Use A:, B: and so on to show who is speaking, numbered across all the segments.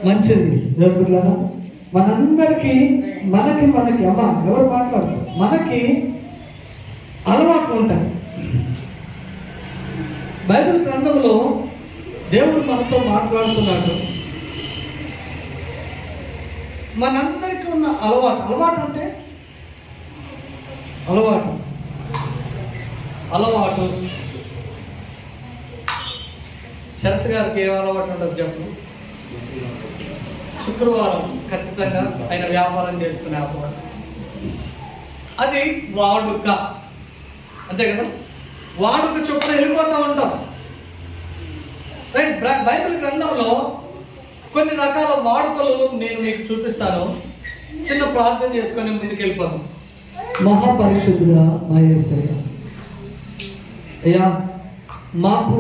A: మంచిది జరుగుతుందా? మనందరికీ మనకి అమ్మ ఎవరు మాట్లాడతారు, మనకి అలవాట్లు ఉంటాయి. బైబిల్ గ్రంథంలో దేవుడు మనతో మాట్లాడుతున్నాడు. మనందరికీ ఉన్న అలవాటు అంటే అలవాటు శరత్ గారికి ఏం అలవాటు ఉండదు చెప్పు? శుక్రవారం ఖచ్చితంగా ఆయన వ్యాపారం చేసుకునే అలవాటు, అది వాడుక, అంతే కదా? వాడుక చొప్పున వెళ్ళిపోతూ ఉంటాం. రైట్. బైబిల్ గ్రంథంలో కొన్ని రకాల వాడుకలు నేను మీకు చూపిస్తాను. చిన్న ప్రార్థన చేసుకొని ముందుకు వెళ్ళిపోతాం. మహాపరిశుద్ధుడా మా యేసయ్యా, అయ్యా మాకు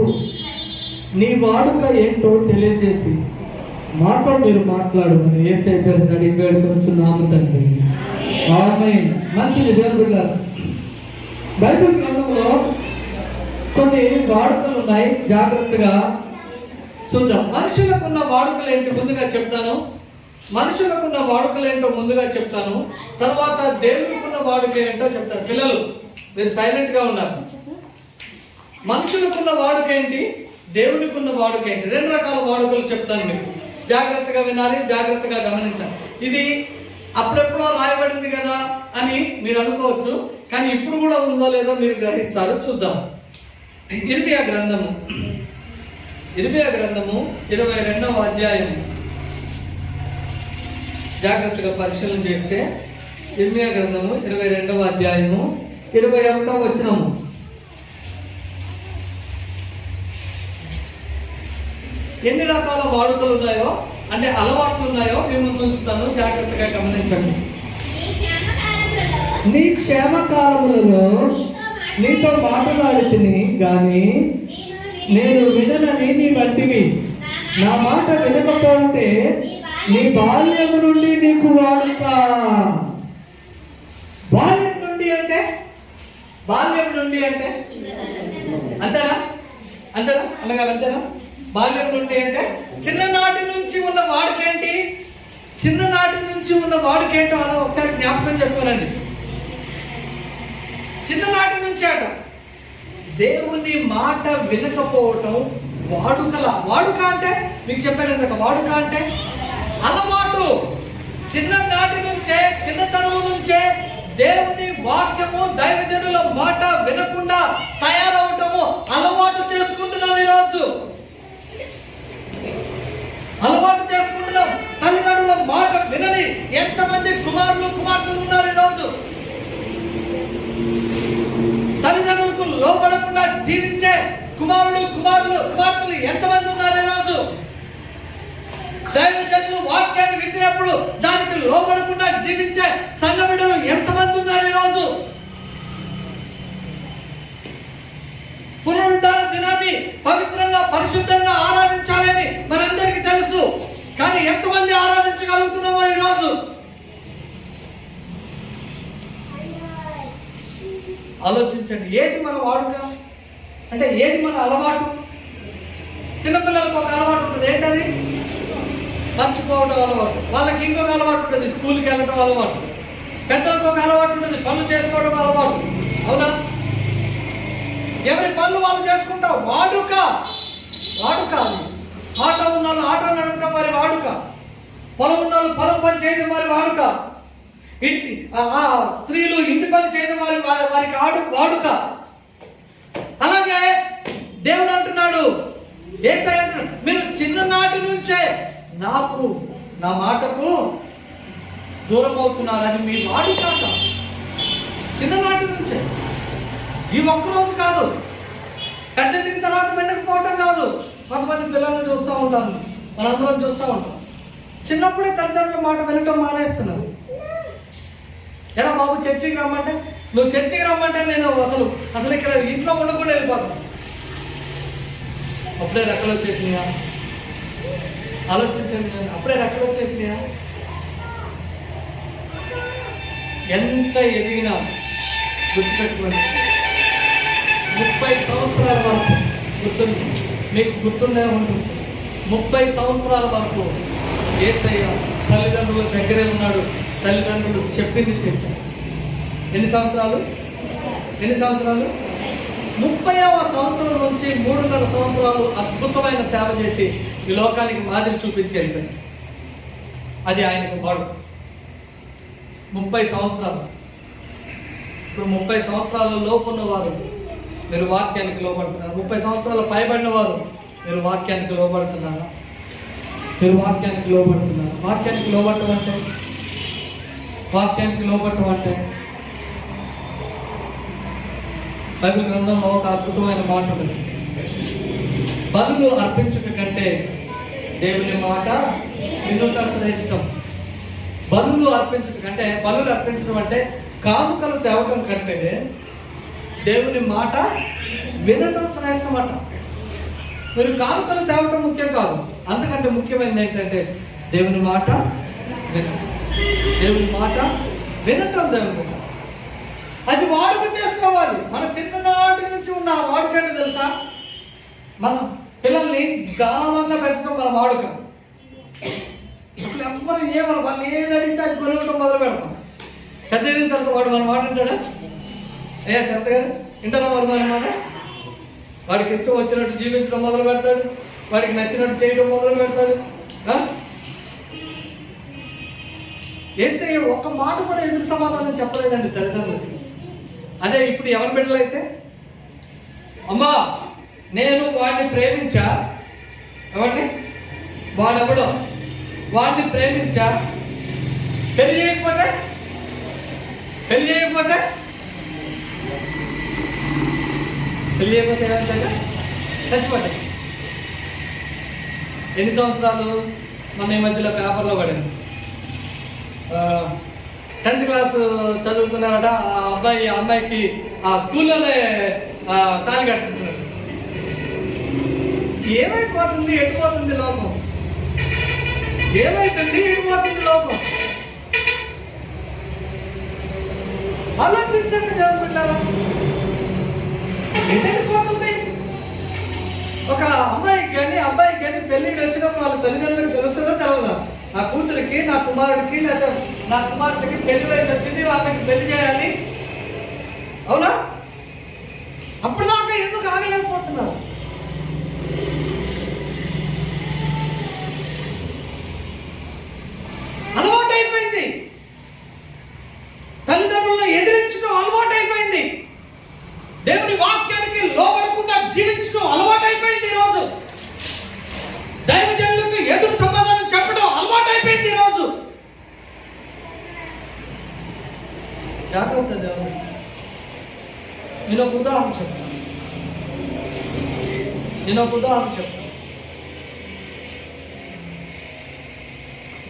A: నీ వాడుక ఏంటో తెలియజేసి మాతో మీరు మాట్లాడమని యేసయ్య పేరున అడిగి వేడుకొంచున్నాము తండ్రి. ఆమేన్. మంచిది దేవుడా. బైబిల్ గ్రంథంలో కొన్ని వాడుకలు ఉన్నాయి, జాగ్రత్తగా చూద్దాం. మనుషులకున్న వాడుకలు ఏంటి ముందుగా చెప్తాను. తర్వాత దేవునికున్న వాడుక ఏంటో చెప్తాను. పిల్లలు మీరు సైలెంట్ గా ఉన్నారు. మనుషులకున్న వాడుక ఏంటి, దేవునికున్న వాడుక ఏంటి, రెండు రకాల వాడుకలు చెప్తాను. మీకు జాగ్రత్తగా వినాలి, జాగ్రత్తగా గమనించాలి. ఇది అప్పుడెప్పుడో రాయబడింది కదా అని మీరు అనుకోవచ్చు, కానీ ఇప్పుడు కూడా ఉందో లేదో మీరు గ్రహిస్తారు. చూద్దాం. ఇర్మియా గ్రంథము 22వ అధ్యాయం జాగ్రత్తగా పరిశీలన చేస్తే, ఇర్మియా గ్రంథము 22వ అధ్యాయము 21వ వచనము. ఎన్ని రకాల వాడుకలు ఉన్నాయో, అంటే అలవాట్లు ఉన్నాయో మీ ముందు ఉంచుతాను, జాగ్రత్తగా గమనించండి. నీ క్షేమకాలములలో నీతో మాట్లాడుతుని గాని నేను విననని నీ వంటివి. నా మాట వినకపోతే నీ బాల్యము నుండి నీకు వాడుక. బాల్యం నుండి అంటే అంతేనా? అలాగే అంతేనా? బాల్యం నుండి అంటే చిన్ననాటి నుంచి ఉన్న వాడుకేంటి? అలా ఒకసారి జ్ఞాపకం చేసుకోనండి. చిన్ననాటి నుంచి అట దేవుని మాట వినకపోవటం వాడుక అంటే మీకు చెప్పాను ఇందాక. వాడుక అంటే అలవాటు. చిన్నతనం నుంచే దేవుని వాక్యము, దైవజనుల మాట వినకుండా తయారవటము అలవాటు చేసుకుంటున్నాం. ఈరోజు అలవాటు చేసుకుంటున్నాం. తల్లిదండ్రుల మాట వినని ఎంతమంది కుమార్తెలు ఉన్నారు ఈరోజు? తల్లిదండ్రులకు లోపడకుండా జీవించే కుమార్తెలు ఎంతమంది ఉన్నారు ఈరోజు? దైవజనులు వాక్యాన్ని వింటున్నప్పుడు దానికి లోపడకుండా జీవించే సంఘ బిడ్డలు ఎంతమంది ఉన్నారు ఈరోజు? పునరుద్ధాన దినాన్ని పవిత్రంగా, పరిశుద్ధంగా ఆరాధించాలని మనందరికీ తెలుసు. కానీ ఎంతమంది ఆరాధించగలుగుతున్నామో ఈరోజు? ఆలోచించండి. ఏది మన వాడుక అంటే, ఏది మన అలవాటు? చిన్నపిల్లలకు ఒక అలవాటు ఉంటుంది. ఏంటది? మర్చిపోవడం అలవాటు. వాళ్ళకి ఇంకొక అలవాటు ఉంటుంది, స్కూల్కి వెళ్ళడం అలవాటు. పెద్దలకు ఒక అలవాటు ఉంటుంది, పనులు చేసుకోవడం అలవాటు. అవునా? ఎవరి పనులు వాళ్ళు చేసుకుంటాం. వాడుక. ఆటో ఉన్న వాళ్ళు ఆటో నడపడం వారి వాడుక. పొలం ఉన్న వాళ్ళు పొలం పని చేయడం వారి వాడుక. స్త్రీలు ఇంటి పని చేయడం వారికి వాడుక. అలాగే దేవుడు అంటున్నాడు, యేసయ్య అంటున్నాడు, మీరు చిన్ననాటి నుంచే నా మాటకు దూరం అవుతున్నారు. అది మీ వాడుక. చిన్ననాటి నుంచే. ఈ ఒక్కరోజు కాదు, పెద్ద దిగిన తర్వాత వెనకపోవటం కాదు. కొంతమంది పిల్లల్ని చూస్తూ ఉంటాను, మనందరం చూస్తూ ఉంటాం. చిన్నప్పుడే తల్లిదండ్రుల మాట వినటం మానేస్తున్నారు. ఎలా బాబు చర్చికి రమ్మంటే, నువ్వు చర్చికి రమ్మంటే నేను అసలు ఇక్కడ ఇంట్లో ఉండకుండా వెళ్ళిపోతాను. అప్పుడే రెక్కలు వచ్చేసినాయా? ఆలోచించండి. అప్పుడే రెక్కలు వచ్చేసినాయా? ఎంత ఎదిగినా గుర్తుపెట్టుకోండి, 30 సంవత్సరాల వరకు మీకు గుర్తుండే ఉంటుంది. 30 సంవత్సరాల వరకు యేసయ్య తల్లిదండ్రుల దగ్గరే ఉన్నాడు. తల్లిదండ్రులు చెప్పింది చేశారు. ఎన్ని సంవత్సరాలు? 30వ సంవత్సరం నుంచి 3.5 సంవత్సరాలు అద్భుతమైన సేవ చేసి ఈ లోకానికి మాదిరి చూపించి వెళ్ళిపోయింది. అది ఆయనకు వాడు 30 సంవత్సరాలు. ఇప్పుడు 30 సంవత్సరాల లోపు ఉన్నవారు మీరు వాక్యానికి లోబడుతున్నారు. 30 సంవత్సరాల పైబడిన వారు మీరు వాక్యానికి లోబడుతున్నారా? మీరు వాక్యానికి లోబడుతున్నారు. వాక్యానికి లోబట్టం అంటే బైబిల్ గ్రంథంలో ఒక అద్భుతమైన మాట ఉంది. బలులు అర్పించుట కంటే దేవుని మాట వినుట శ్రేష్టం. బలులు అర్పించడం అంటే కానుకలు తేవటం కంటే దేవుని మాట వినటం శ్రేష్టం అట. మీరు కానుకలు తేవటం ముఖ్యం కాదు, అందుకంటే ముఖ్యమైనది ఏంటంటే దేవుని మాట వినటం. దేవుని అది వాడుక చేసుకోవాలి. మన చిన్ననాటి నుంచి ఉన్న వాడుకంటే తెలుసా, మనం పిల్లల్ని గామంగా పెంచడం మన వాడుక. అసలు ఎవ్వరు వాళ్ళు ఏది అడిగితే అది కొనుగోవడం మొదలు పెడతాం. పెద్దదిన తర్వాత వాడు మన మాట అంటాడా? చెత్తగా ఇంటర్లో వాడు మన మాట. వాడికి ఇష్టం వచ్చినట్టు జీవించడం మొదలు పెడతాడు, వాడికి నచ్చినట్టు చేయడం మొదలు పెడతాడు. యేసయ్య ఒక్క మాట కూడా ఎదురు సమాధానం చెప్పలేదండి తల్లిదండ్రులకి. అదే ఇప్పుడు ఎవరి బిడ్డలైతే, అమ్మా నేను వాడిని ప్రేమించా, వాడెవడో వాడిని ప్రేమించా, పెళ్లి చేయకపోతే ఏమంటే చచ్చిపోతాయి. ఎన్ని సంవత్సరాలు? మొన్న ఈ మధ్యలో పేపర్లో పడింది. 10th class చదువుతున్నారట. ఆ అమ్మాయికి ఆ స్కూల్లోనే తాళి కట్టుకుంటున్నాడు. ఏమైపోతుంది? ఎడిపోతుంది లోకం. ఆలోచించండి దేవుని బిడ్డలారా, ఎడిపోతుంది. ఒక అమ్మాయికి కానీ అబ్బాయికి కానీ పెళ్ళికి వచ్చినప్పుడు వాళ్ళ తల్లిదండ్రులకు తెలుస్తుందో తెలవదా? నా కూతురికి, నా కుమారుడికి, లేదా నా కుమార్తెకి పెళ్లి వయసు వచ్చింది, వాళ్ళకి పెళ్లి చేయాలి, అవునా? అప్పుడు దాకా ఎందుకు ఆగలేకపోతున్నారు? అలవాటు అయిపోయింది. తల్లిదండ్రులను ఎదిరించడం అలవాటు అయిపోయింది. దేవుని వాక్యానికి లోబడకుండా జీవించడం అలవాటు అయిపోయింది. ఈరోజు దైవజనులకు ఎదురు సమాధానం చెప్పడం అలవాటు అయిపోయింది. ఈరోజు జాగ్రత్త. దేవుడు నేను ఒక ఉదాహరణ చెప్తాను.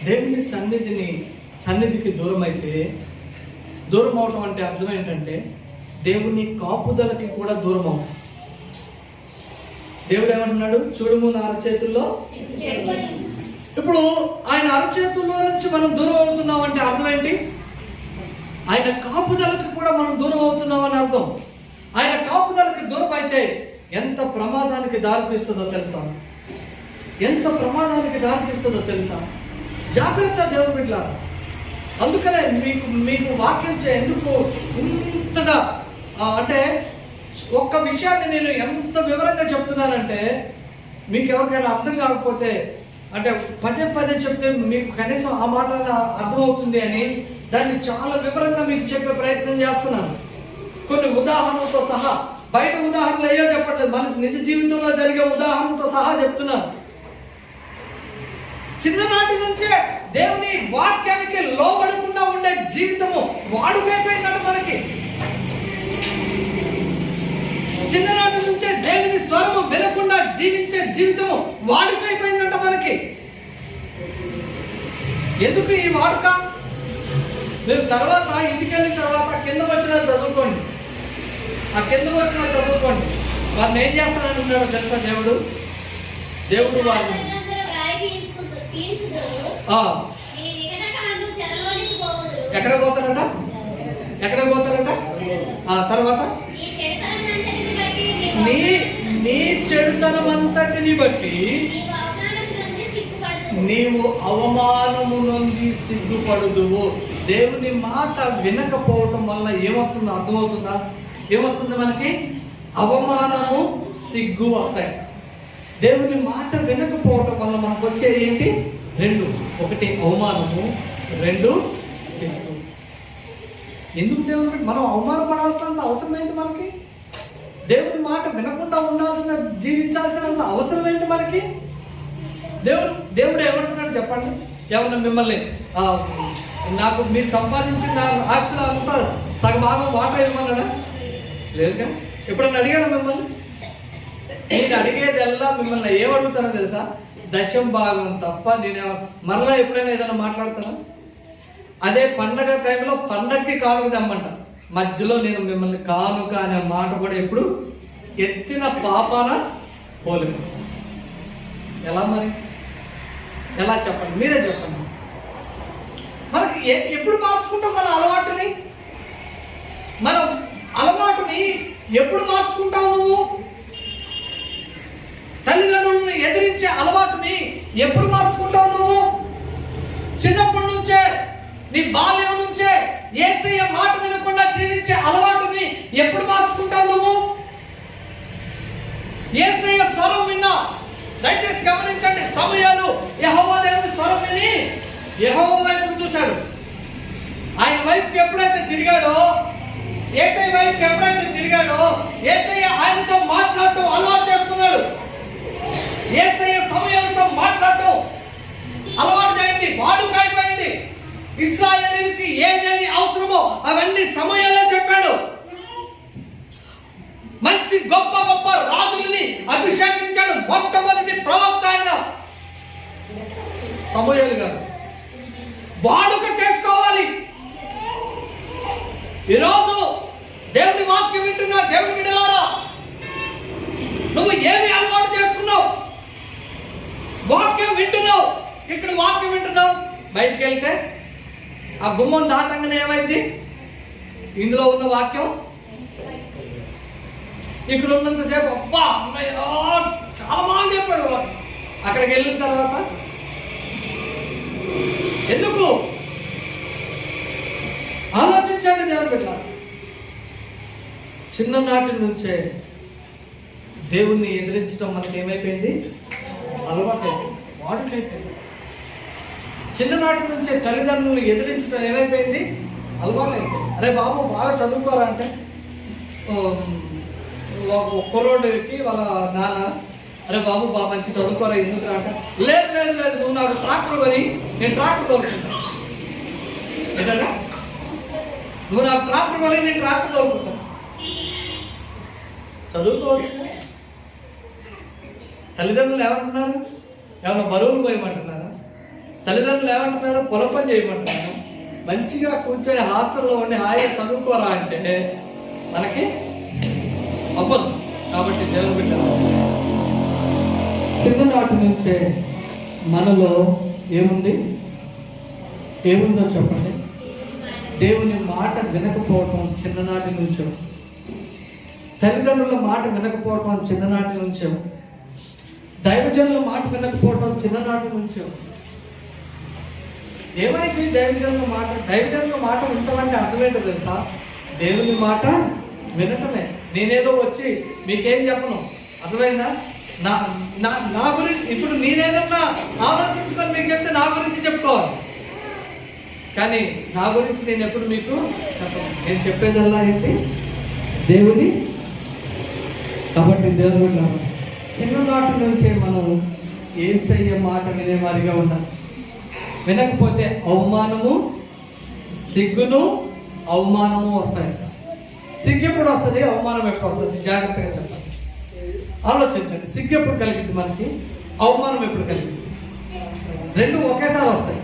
A: దేవుని సన్నిధికి దూరం అవటం అంటే అర్థం ఏంటంటే దేవుని కాపుదలకి కూడా దూరం అవుతుంది. దేవుడు ఏమంటున్నాడు? చూడుము నా అరచేతుల్లో. ఇప్పుడు ఆయన అరచేతుల్లో నుంచి మనం దూరం అవుతున్నాం అంటే అర్థం ఏంటి? ఆయన కాపుదలకి కూడా మనం దూరం అవుతున్నాం అని అర్థం. ఆయన కాపుదలకి దూరం అయితే ఎంత ప్రమాదానికి దారితీస్తుందో తెలుసా? జాగ్రత్త దేవుని బిడ్డలారా. అందుకనే మీకు వాక్యం ఎందుకు ఇంతగా అంటే ఒక్క విషయాన్ని నేను ఎంత వివరంగా చెప్తున్నానంటే మీకు ఎవరికైనా అర్థం కాకపోతే, అంటే పదే చెప్తే మీకు కనీసం ఆ మాట అర్థమవుతుంది అని దాన్ని చాలా వివరంగా మీకు చెప్పే ప్రయత్నం చేస్తున్నాను. కొన్ని ఉదాహరణలతో సహా, బయట ఉదాహరణలు అయ్యో చెప్పట్లేదు, మన నిజ జీవితంలో జరిగే ఉదాహరణతో సహా చెప్తున్నాను. చిన్ననాటి నుంచే దేవుని వాక్యానికి లోబడకుండా ఉండే జీవితము వాడుకైపోయిందంట మనకి. చిన్ననాటి నుంచే దేవుని స్వరము వినకుండా జీవించే జీవితము వాడుకైపోయిందంట మనకి. ఎందుకు ఈ వాడుక? మీరు తర్వాత ఇంటికి వెళ్ళిన తర్వాత కింద వచ్చిన చదువుకోండి. వారిని ఏం చేస్తానంటున్నాడో తెలుసా? దేవుడు వారిని ఎక్కడ పోతారట? తర్వాత నీ చెడుతనం అంతటిని బట్టి నీవు అవమానము నుండి సిగ్గుపడుదువు. దేవుని మాట వినకపోవటం వల్ల ఏమవుతుందో అర్థమవుతుందా? ఏమవుతుంది మనకి? అవమానము, సిగ్గు వస్తాయి. దేవుని మాట వినకపోవటం వల్ల మనకు వచ్చేది ఏంటి? రెండు. ఒకటి అవమానము, రెండు సిగ్గు. ఎందుకు దేవుడు మనం అవమానపడాల్సినంత అవసరం ఏంటి మనకి? దేవుని మాట వినకుండా ఉండాల్సిన, జీవించాల్సినంత అవసరం ఏంటి మనకి? దేవుడు ఏమంటున్నాడు చెప్పండి? ఏమన్నా మిమ్మల్ని నాకు మీరు సంపాదించిన ఆస్తులు అంతా సగభాగం వాటా ఇవ్వమన్నాడా? లేదు కదా. ఎప్పుడన్నా అడిగాను మిమ్మల్ని? నేను అడిగేదల్లా మిమ్మల్ని ఏమడుగుతానో తెలుసా? దశం భాగం తప్ప. నేను మరలా ఎప్పుడైనా ఏదైనా మాట్లాడతానా? అదే పండగ టైంలో పండగకి కానుక తెమ్మంట. మధ్యలో నేను మిమ్మల్ని కానుక అనే మాట కూడా ఎప్పుడు ఎత్తిన పాపాన పోలేదు. ఎలా మరి? ఎలా చెప్పండి? మీరే చెప్పండి. మనకి ఎప్పుడు మార్చుకుంటాం మన అలవాటుని? మనం అలవాటుని ఎప్పుడు మార్చుకుంటావు నువ్వు? తల్లిదండ్రులను ఎదిరించే అలవాటుని ఎప్పుడు మార్చుకుంటావు నువ్వు? చిన్నప్పటి నుంచే, నీ బాల్యం నుంచే యేసయ్య మాట వినకుండా జీవించే అలవాటుని ఎప్పుడు మార్చుకుంటావు నువ్వు? యేసయ్య స్వరం విన్నా, దయచేసి గమనించండి, సమూయేలు యెహోవా దేవుని స్వరం విని యెహోవా వైపు చూశాడు. ఆయన వైపుకి ఎప్పుడైతే తిరిగాడో, యేసయ్య వైపుకి ఎప్పుడైతే తిరిగాడో, యేసయ్య ఆయనతో మాట్లాడటం అలవాటు చేసుకున్నాడు. యేసయ్య సమూయేలుతో మాట్లాడటం అలవాటు అయింది, వాడుక అయిపోయింది. ఇశ్రాయేలీయులకి ఏదేది అవసరమో అవన్నీ సమూయేలే చెప్పాడు. మంచి గొప్ప గొప్ప రాజుల్ని అభిషేకించాడు. మొట్టమొదటి ప్రవక్త ఆయన సమూయేలు గారు. వాడుక చేసుకోవాలి. ఈరోజు దేవుని వాక్యం వింటున్నా దేవుని బిడ్డలారా, నువ్వు ఏమి అలవాటు చేసుకున్నావు? వాక్యం వింటున్నావు, ఇక్కడ వాక్యం వింటున్నావు, బయటికి వెళ్తే ఆ గుమ్మం దాటంగానే ఏమైంది? ఇందులో ఉన్న వాక్యం ఇక్కడ ఉన్నంతసేపు అబ్బా చాలా బాగా చెప్పాడు. అక్కడికి వెళ్ళిన తర్వాత ఎందుకు? ఆలోచించండి దేవుని బిడ్డ. చిన్ననాటి నుంచే దేవుణ్ణి ఎదిరించడం మనకి ఏమైపోయింది? అలవాటు అయిపోయింది, వాడుకైపోయింది. చిన్ననాటి నుంచే తల్లిదండ్రులను ఎదిరించడం ఏమైపోయింది? అలవాటు అయిపోయింది. అరే బాబు బాగా చదువుకోరా అంటే కుర్రోడికి వాళ్ళ నాన్న, అరే బాబు బాగా మంచి చదువుకోరా ఎందుకు అంటే, లేదు లేదు లేదు నువ్వు నాకు ట్రాక్టర్ కొని నేను ట్రాక్టర్ తోలుకుంటాను. ఏంటంటే నువ్వు నాకు ట్రాక్టర్ కొని నేను ట్రాక్టర్ తోలుకుంటాను. చదువుకోవచ్చు. తల్లిదండ్రులు ఏమంటున్నారు? ఏమన్నా బరువులు పోయమంటున్నారా? తల్లిదండ్రులు ఏమంటున్నారు? పొలం పని చేయమంటున్నారు. మంచిగా కూర్చొని హాస్టల్లో ఉండి హాయిగా చదువుకోరా అంటే మనకి అవ్వదు. కాబట్టి దేవుని బిడ్డ, చిన్ననాటి నుంచే మనలో ఏముంది? ఏముందో చెప్పండి. దేవుని మాట వినకపోవటం చిన్ననాటి నుంచో, తల్లిదండ్రుల మాట వినకపోవటం చిన్ననాటి నుంచో, దైవజనుల మాట వినకపోవటం చిన్ననాటి నుంచో. ఏమైంది? దైవజనుల మాట వింటామంటే అర్థమేంటో తెలుసా? దేవుని మాట వినటమే. నేనేదో వచ్చి మీకేం చెప్పను, అర్థమైందా? నా గురించి ఇప్పుడు నేనేదన్నా ఆలోచించుకొని మీకు చెప్తే నా గురించి చెప్పుకోవాలి, కానీ నా గురించి నేను ఎప్పుడు మీకు చెప్పను. నేను చెప్పేదల్లా ఏంటి? దేవుని. కాబట్టి దేవుని చిన్ననాటి నుంచే మనం యేసయ్య మాట వినేవారిగా ఉండాలి. వినకపోతే అవమానము, సిగ్గును, అవమానము వస్తాయి. సిగ్గు ఎప్పుడు వస్తుంది? అవమానం ఎప్పుడు వస్తుంది? జాగ్రత్తగా చెప్పండి, ఆలోచించండి. సిగ్గు ఎప్పుడు కలిగింది మనకి? అవమానం ఎప్పుడు కలిగింది? రెండు ఒకేసారి వస్తాయి.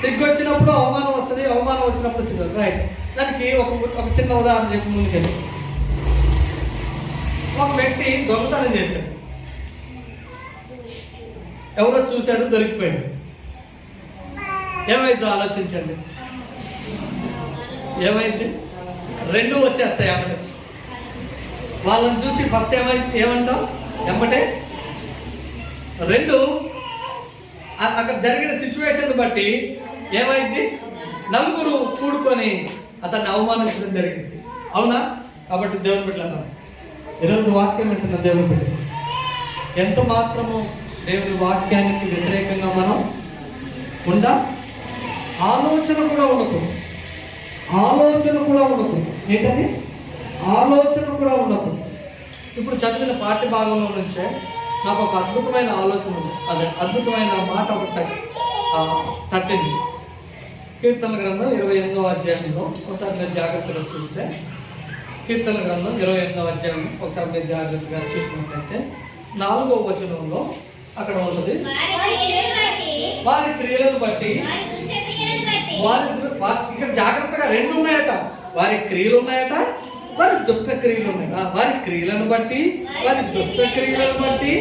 A: సిగ్గు వచ్చినప్పుడు అవమానం వస్తుంది, అవమానం వచ్చినప్పుడు సిగ్గు. రైట్. దానికి ఒక చిన్న ఉదాహరణ చెప్పి ముందుకెళ్ళి, ఒక వ్యక్తి దొంగతనం చేశాడు. ఎవరో చూశారు, దొరికిపోయాడు. ఏమైందో ఆలోచించండి. ఏమైంది? రెండు వచ్చేస్తాయి అమ్మటే. వాళ్ళని చూసి ఫస్ట్ ఏమంటాం? ఎంబటే రెండు, అక్కడ జరిగిన సిచ్యువేషన్ బట్టి ఏమైంది, నలుగురు కూడుకొని అతన్ని అవమానించడం జరిగింది. అవునా? కాబట్టి దేవుని బిడ్డలు ఈరోజు వాక్యం వింటున్న దేవుని బిడ్డ ఎంత మాత్రము దేవుని వాక్యానికి వ్యతిరేకంగా మనం ఉందా? ఆలోచన కూడా ఉండకూడదు. ఆలోచన కూడా ఉండకూడదు. ఏంటని? ఆలోచన కూడా ఉండకూడదు. ఇప్పుడు చదివిన పాఠ్య భాగంలో నుంచే నాకు ఒక అద్భుతమైన ఆలోచన ఉంది. అదే అద్భుతమైన మాట ఒకటి తట్టింది. కీర్తనల గ్రంథం 28వ అధ్యాయంలో ఒకసారి మీరు జాగ్రత్తగా చూస్తే, కీర్తనల గ్రంథం 28వ అధ్యాయం ఒకసారి మీరు జాగ్రత్తగా చూసినట్లయితే 4వ వచనంలో అక్కడ ఉంటుంది, వారి క్రియలను బట్టి ఇక్కడ జాగ్రత్తగా రెండు ఉన్నాయట. వారి క్రియలు ఉన్నాయట, వారి దుష్ట క్రియలు ఉన్నాయి. వారి క్రియలను బట్టి, వారి దుష్ట క్రియలను బట్టి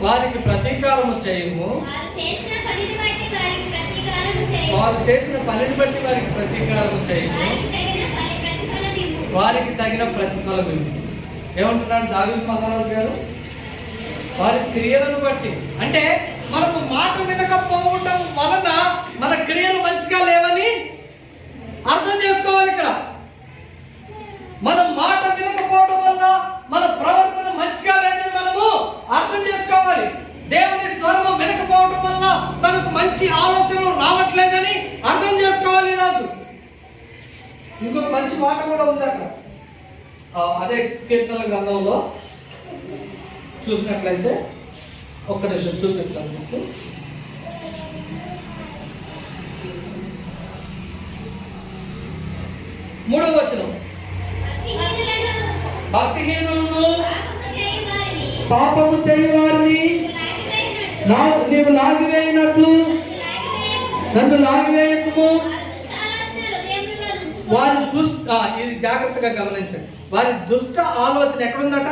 A: వారికి ప్రతీకారము చేయము. వారు చేసిన పనిని బట్టి వారికి ప్రతీకారము చేయము, వారికి తగిన ప్రతిఫలం ఇవ్వు. ఏమంటున్నాడు దావీదు మహారాజు గారు? వారి క్రియలను బట్టి. అంటే మనకు మాట వినకపోవటం వలన మన క్రియలు మంచిగా లేవని అర్థం చేసుకోవాలి. ఇక్కడ మనం మాట వినకపోవడం వల్ల మన ప్రవర్తన మంచిగా లేదని మనము అర్థం చేసుకోవాలి. దేవుని స్వరము వినకపోవడం వల్ల మనకు మంచి ఆలోచనలు రావట్లేదని అర్థం చేసుకోవాలి. ఈరోజు ఇంకొక మంచి మాట కూడా ఉంది అక్కడ. అదే కీర్తనల గ్రంథంలో చూసినట్లయితే ఒక్క నిమిషం చూపిస్తాను మీకు. మూడవ వచనం, భక్తిహీనులను పాపము చేయవారిని నీవు లాగివేయినట్లు నన్ను లాగివేయకుము. వారి దుష్ట, ఇది జాగ్రత్తగా గమనించండి, వారి దుష్ట ఆలోచన ఎక్కడుందట?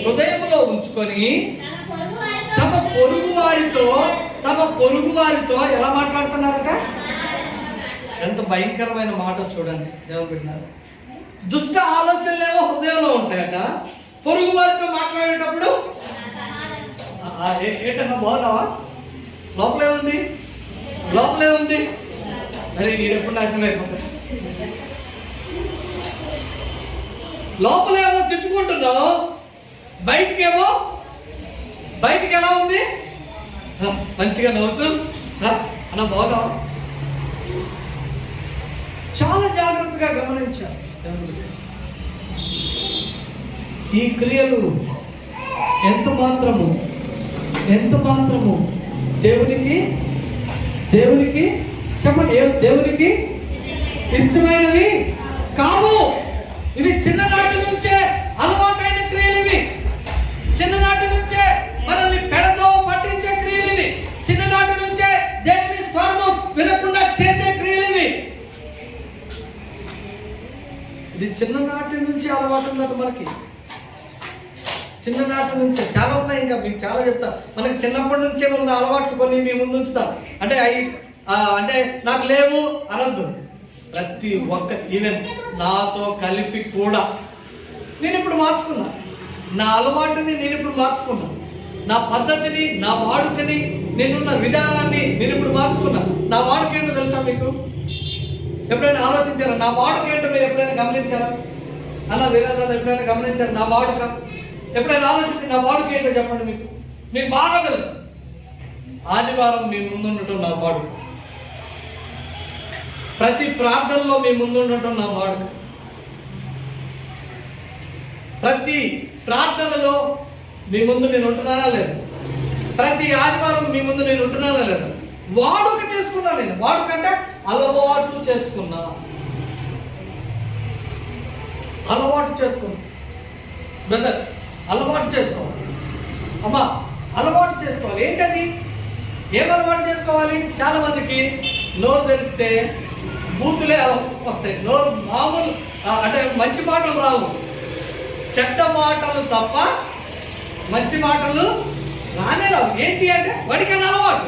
A: హృదయంలో ఉంచుకొని తమ పొరుగు వారితో ఎలా మాట్లాడుతున్నారట? ఎంత భయంకరమైన మాట చూడండి దేవుని బిడ్డలారా. దుష్ట ఆలోచనలేమో హృదయంలో ఉంటాయట, పొరుగు వారితో మాట్లాడేటప్పుడు ఏంటన్నా బాగున్నావా? లోపలే ఉంది. మరి నేనెప్పుడు నాశనం అయిపోతా? లోపలేమో తిట్టుకుంటున్నావు, బయటికి ఎలా ఉంది? మంచిగా నవ్వుతూ అన్న బాగున్నావా? చాలా జాగ్రత్తగా గమనించాలి. ఈ క్రియలు ఎంత మాత్రము దేవునికి చెప్పండి, దేవునికి ఇష్టమైనవి కావు. ఇవి చిన్ననాటి నుంచే అలవాటైన క్రియలు. ఇవి చిన్ననాటి నుంచే మనల్ని పెడతో పట్టించే క్రియలు. ఇవి చిన్ననాటి నుంచే దేవుని స్వరము వినకుండా చేసే క్రియలు. ఇది చిన్ననాటి నుంచి అలవాటు ఉందట మనకి. చిన్ననాటి నుంచే చాలా ఉన్నాయి. ఇంకా మీకు చాలా చెప్తా. మనకి చిన్నప్పటి నుంచే ఉన్న అలవాట్లు కొన్ని మీ ముందు ఉంచుతాం. అంటే అంటే నాకు లేవు అనద్దు. ప్రతి ఒక్క ఈవెన్ నాతో కలిపి కూడా నేను ఇప్పుడు మార్చుకున్నా. నా అలవాటుని నేను ఇప్పుడు మార్చుకున్నా. నా పద్ధతిని, నా వాడుకని, నేనున్న విధానాన్ని నేను ఇప్పుడు మార్చుకున్నా. నా వాడుక ఏంటో తెలుసా మీకు? ఎప్పుడైనా ఆలోచించారా? నా వాడుక ఏంటో మీరు ఎప్పుడైనా గమనించారా? అలా విధానాన్ని ఎప్పుడైనా గమనించారా? నా వాడుక ఎప్పుడైనా ఆలోచించి నా వాడుక ఏంటో చెప్పండి. మీకు బాగా తెలుసు. ఆదివారం మీ ముందు ఉండటం నా వాడుక. ప్రతి ప్రార్థనలో మీ ముందు ఉండటం నా వాడుక. ప్రతి ప్రార్థనలో మీ ముందు నేను ఉంటున్నానా లేదు? ప్రతి ఆదివారం మీ ముందు నేను ఉంటున్నానా లేదా? వాడుక చేసుకున్నా. నేను వాడుక అంటే అలవాటు చేసుకున్నా. బ్రదర్, అలవాటు చేసుకోవాలి. అమ్మా, అలవాటు చేసుకోవాలి. ఏంటది? ఏం అలవాటు చేసుకోవాలి? చాలా మందికి నోరు తెరిస్తే బూతులే వస్తాయి. నోరు మామూలు అంటే మంచి మాటలు రావు. చెడ్డ మాటలు తప్ప మంచి మాటలు రానే రావు. ఏంటి అంటే వాడికి అది అలవాటు.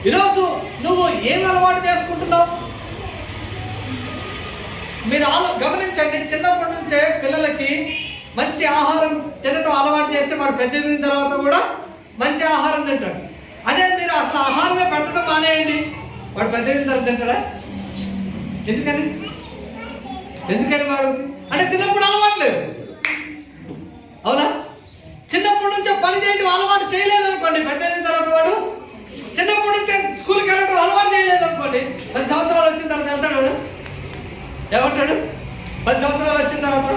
A: ఈరోజు నువ్వు ఏం అలవాటు చేసుకుంటున్నావు? మీరు గమనించండి, చిన్నప్పటి నుంచే పిల్లలకి మంచి ఆహారం తినటం అలవాటు చేస్తే వాడు పెద్ద ఎదిగిన తర్వాత కూడా మంచి ఆహారం తింటాడు. అదే మీరు అసలు ఆహారమే పెట్టడం మానేయండి, వాడు పెద్ద ఎదిగిన తర్వాత తింటాడా? ఎందుకని వాడు అంటే చిన్నప్పుడు అలవాట్లేదు. అవునా? చిన్నప్పటి నుంచే పని చేయడం అలవాటు చేయలేదు అనుకోండి, పెద్ద అయిన తర్వాత వాడు చిన్నప్పటి నుంచే స్కూల్కి వెళ్ళడం అలవాటు చేయలేదు అనుకోండి, 10 సంవత్సరాలు వచ్చిన తర్వాత వెళ్తాడు వాడు. ఏమంటాడు? 10 సంవత్సరాలు వచ్చిన తర్వాత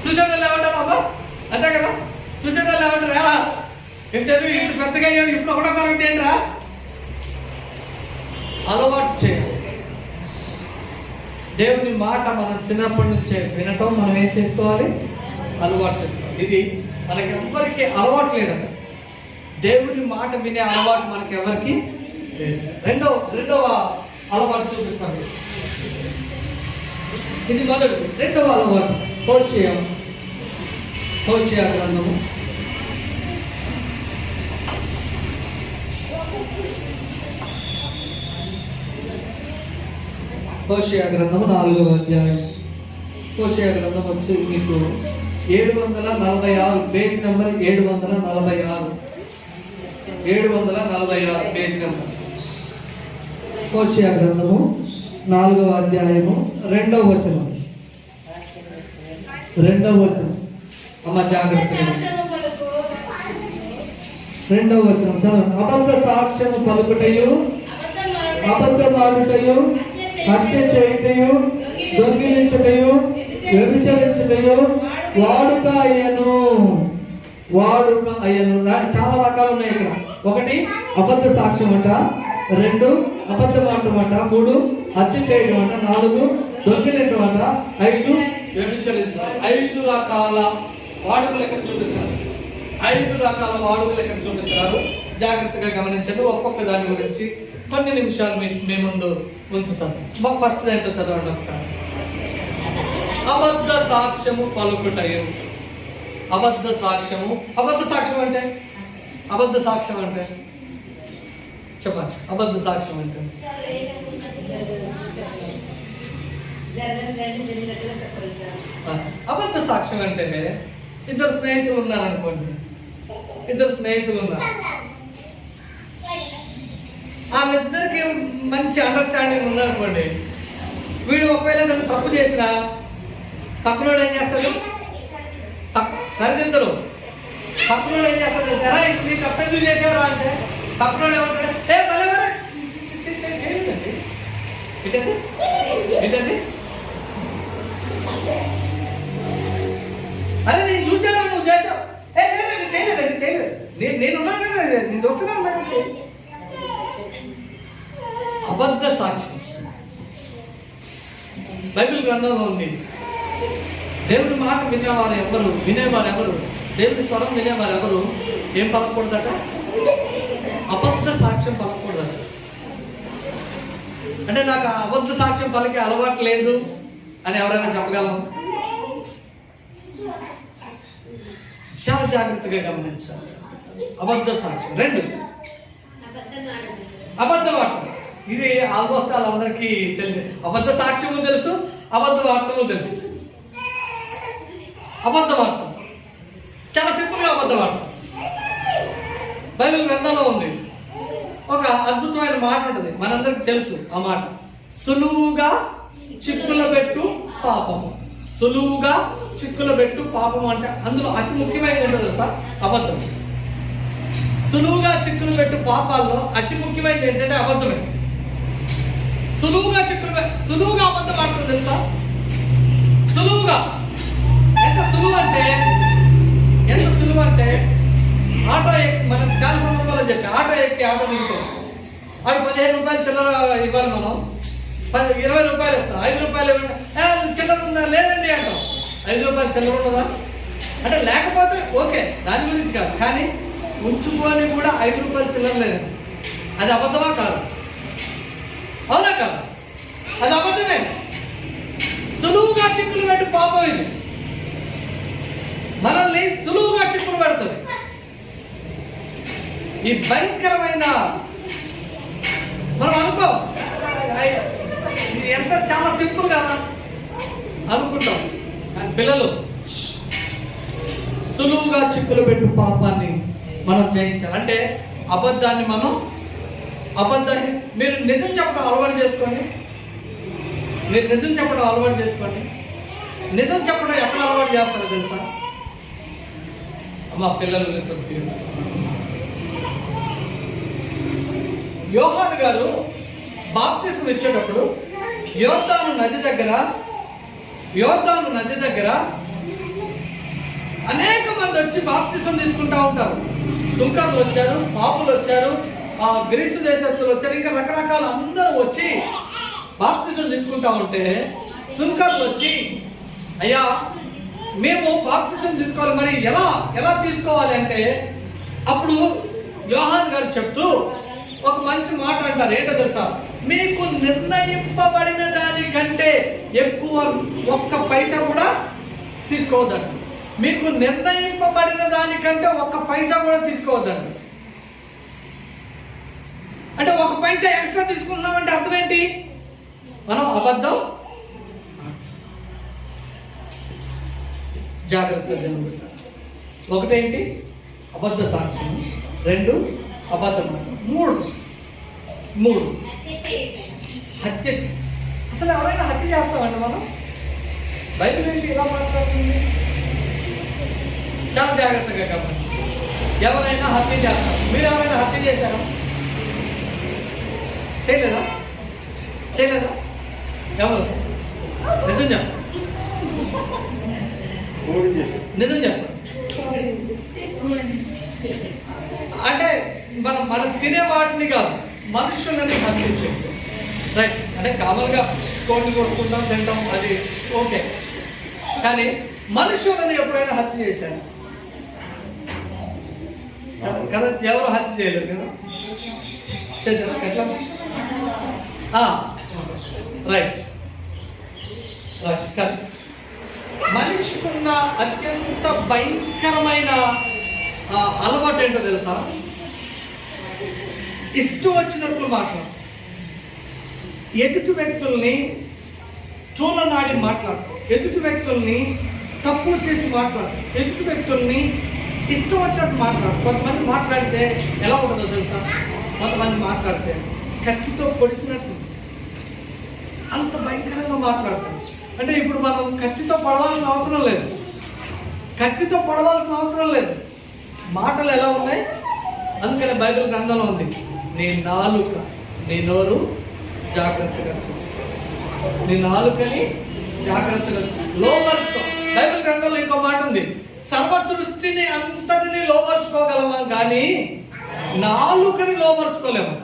A: చూసేటోళ్ళు ఏమంటారు? అబ్బా అంతే కదా, చూసేటోళ్ళు ఏమంటారు? ఎలా ఇంత పెద్దగా అయ్యాడు, ఇప్పుడు ఒకటో తరగతి ఏంట్రా? అలవాటు చేయాలి. దేవుని మాట మనం చిన్నప్పటి నుంచే వినటం మనం ఏం చేసుకోవాలి? అలవాటు చేసుకోవాలి. ఇది మనకి ఎవరికి అలవాటు లేదంట. దేవుని మాట వినే అలవాటు మనకి ఎవరికి లేదు. రెండవ అలవాటు చూపిస్తాను. ఇది మొదటి. రెండవ అలవాటు హోషేయ గ్రంథము 4వ అధ్యాయం. హోషేయ గ్రంథం వచ్చి మీకు 746 పేజ్ నెంబర్ 746 పేజ్ నెంబర్. హోషేయ గ్రంథము 4వ అధ్యాయము 2వ వచనం. అమ్మ జాగ్రత్తగా 2వ వచనం చదవండి. అబద్ధ సాక్ష్యము పలుకుటయు, అబద్ధమాడుటయు, హత్య చేయుటయు, దొంగిలించుటయు, వ్యభిచరించుటయు వాడుక అయ్యను. చాలా రకాలు ఉన్నాయి ఇక్కడ. 1 అబద్ధ సాక్ష్యం అంట, 2 అబద్ధం ఆడటం, 3 హత్య చేయడం అంట, 4 దొంగిలించడం అంట, 5 వ్యభిచరించడం. 5 రకాల వాడుకలు ఇక్కడ చూపిస్తారు. 5 రకాల వాడుకలు ఇక్కడ చూపిస్తున్నారు. జాగ్రత్తగా గమనించండి. ఒక్కొక్క దాని గురించి కొన్ని నిమిషాలు మీ ముందు ఉంచుతాను. మాకు ఫస్ట్ ఏంటో చదవండి ఒకసారి. అబద్ధ సాక్ష్యము పలుకుటయు. అబద్ధ సాక్ష్యం అంటే చెప్పండి. అబద్ధ సాక్ష్యం అంటే ఇద్దరు స్నేహితులు ఉన్నారనుకోండి. వాళ్ళిద్దరికి మంచి అండర్స్టాండింగ్ ఉందనుకోండి. వీడు ఒకవేళ నన్ను తప్పు చేసినా తప్పులోడు ఏం చేస్తాడు? సరిదిద్దరు. తప్పులోడు ఏం చేస్తాడు? జరా మీరు తప్పెందుకు చేశారు అంటే తప్పులోడు ఏమంటాడు? ఏ భలే ఏంటండి అరే నేను చూసాను, నువ్వు చేసావు. ఏ లేదండి చేయలేదు. నేను ఉన్నాను కదా, నేను చూస్తూనే ఉన్నాను. అబద్ధ సాక్ష్యం బైబిల్ గ్రంథంలో ఉంది. దేవుని మాట వినేవారు ఎవరు? దేవుని స్వరం వినేవారు ఎవరు? ఏం పలకూడదట? అబద్ధ సాక్ష్యం పలకూడదట. అంటే నాకు అబద్ధ సాక్ష్యం పలికే అలవాటు లేదు అని ఎవరైనా చెప్పగలము? చాలా జాగ్రత్తగా గమనించాలి. అబద్ధ సాక్ష్యం. 2 అబద్ధం ఆటం. ఇది ఆల్మోస్ట్ వాళ్ళందరికీ తెలుసు. అబద్ధ సాక్ష్యము తెలుసు, అబద్ధం ఆటము తెలుసు. అబద్ధం ఆటం చాలా సింపుల్గా అబద్ధం ఆటం బైబిల్ గ్రంథంలో ఉంది. ఒక అద్భుతమైన మాట ఉంటుంది, మనందరికి తెలుసు ఆ మాట. సులువుగా చిక్కులబెట్టు పాపము. అంటే అందులో అతి ముఖ్యమైనది ఉంటుంది తెలుసా? అబద్ధం. సులువుగా చిక్కులు పెట్టు పాపాల్లో అతి ముఖ్యమైనది ఏంటంటే అబద్ధమే. సులువుగా అబద్ధం ఆడుతుంది తెలుసా? సులువుగా ఎంత సులువు అంటే ఆటో మనం చాలా సందర్భాల్లో చెప్పి ఆటో ఎక్కి ఆటో దిగుతాం. వాడు 15 రూపాయలు చిల్లర ఇవ్వాలి, మనం 20 రూపాయలు ఇస్తాం. 5 రూపాయలు చిల్లర ఉందా? లేదండి అంటాం. 5 రూపాయలు చిల్లర ఉన్నదా అంటే లేకపోతే ఓకే, దాని గురించి కాదు. కానీ ఉంచుకొని కూడా 5 రూపాయలు చిల్లర లేదండి. అది అబద్ధమా కాదు? అవునా కాదు? అది అబద్ధమే. సులువుగా చిక్కులు పెట్టి పాపం ఇది మనల్ని సులువుగా చిక్కులు పెడుతుంది. ఈ భయంకరమైన మనం అనుకో ఇది ఎంత చాలా సింపుల్ కదా. అనుకుంటాం. కానీ పిల్లలు సులువుగా చిక్కులు పెట్టు పాపాన్ని మనం జయించాలి. అంటే అబద్ధాన్ని మీరు నిజం చెప్పడం అలవాటు చేసుకోండి. మీరు నిజం చెప్పడం అలవాటు చేసుకోండి. నిజం చెప్పడం ఎక్కడ అలవాటు చేస్తారో తెలుసా? అమ్మ పిల్లలు యోహాను గారు బాప్తిస్మం ఇచ్చేటప్పుడు యోర్దాను నది దగ్గర అనేక మంది వచ్చి బాప్తిస్మం తీసుకుంటా ఉంటారు. సుంకర్లు వచ్చారు, పాపులు వచ్చారు, గ్రీసు దేశస్తులు వచ్చారు, ఇంకా రకరకాల అందరూ వచ్చి బాప్తిస్మం తీసుకుంటా ఉంటే సుంకర్లు వచ్చి, అయ్యా మేము బాప్తిస్మం తీసుకోవాలి, మరి ఎలా తీసుకోవాలి అంటే అప్పుడు యోహాన్ గారు చెప్తూ ఒక మంచి మాట అంటారు. ఏంటో తెలుసా? మీకు నిర్ణయింపబడిన దానికంటే ఎక్కువ ఒక్క పైసా కూడా తీసుకోవద్దండి. మీకు నిర్ణయింపబడిన దానికంటే ఒక్క పైసా కూడా తీసుకోవద్దండి. అంటే ఒక పైసా ఎక్స్ట్రా తీసుకున్నామంటే అర్థం ఏంటి? మనం అబద్ధం. జాగ్రత్త. ఒకటేంటి? అబద్ధ సాక్ష్యం. 2 అబద్ధం. 3 హత్య. అసలు ఎవరైనా హత్య చేస్తామండి మనం? బైబిల్ ఏంటి ఇలా మాట్లాడుతుంది? చాలా జాగ్రత్తగా కాబట్టి ఎవరైనా హత్య చేస్తాం. మీరు ఎవరైనా హత్య చేశారా? చేయలేదా? ఎవరు? నిజం చెప్ప అంటే మనం తినే వాటిని కాదు, మనుషులని హత్యించండి. రైట్. అంటే కామన్గా కోడిని కొట్టుకుంటాం, తింటాం, అది ఓకే. కానీ మనుషులని ఎప్పుడైనా హత్య చేశారు కదా? ఎవరు హత్య చేయలేదు కదా? చేశారా? ఎట్లా? రైట్. మనిషికున్న అత్యంత భయంకరమైన అలవాటు ఏంటో తెలుసా? ఇష్టం వచ్చినట్లు మాట్లాడు. ఎదుటి వ్యక్తుల్ని తూలనాడి మాట్లాడు, ఎదుటి వ్యక్తుల్ని తక్కువ చేసి మాట్లాడు, ఎదుటి వ్యక్తుల్ని ఇష్టం వచ్చినట్టు మాట్లాడు. కొంతమంది మాట్లాడితే ఎలా ఉంటుందో తెలుసా? కొంతమంది మాట్లాడితే కత్తితో పొడిసినట్టు అంత భయంకరంగా మాట్లాడతారు. అంటే ఇప్పుడు మనం కత్తితో పొడవాల్సిన అవసరం లేదు. మాటలు ఎలా ఉన్నాయి? అందుకని బైబిల్ గ్రంథంలో ఉంది, నీ నాలుక, నీ నోరు జాగ్రత్తగా చూసుకో, నీ నాలుకని జాగ్రత్తగా లోపరుచుకో. బైబిల్ గ్రంథంలో ఇంకో మాట ఉంది, సర్వ సృష్టిని అంతటిని లోపరుచుకోగలమా కానీ నాలుకని లోపరుచుకోలేము.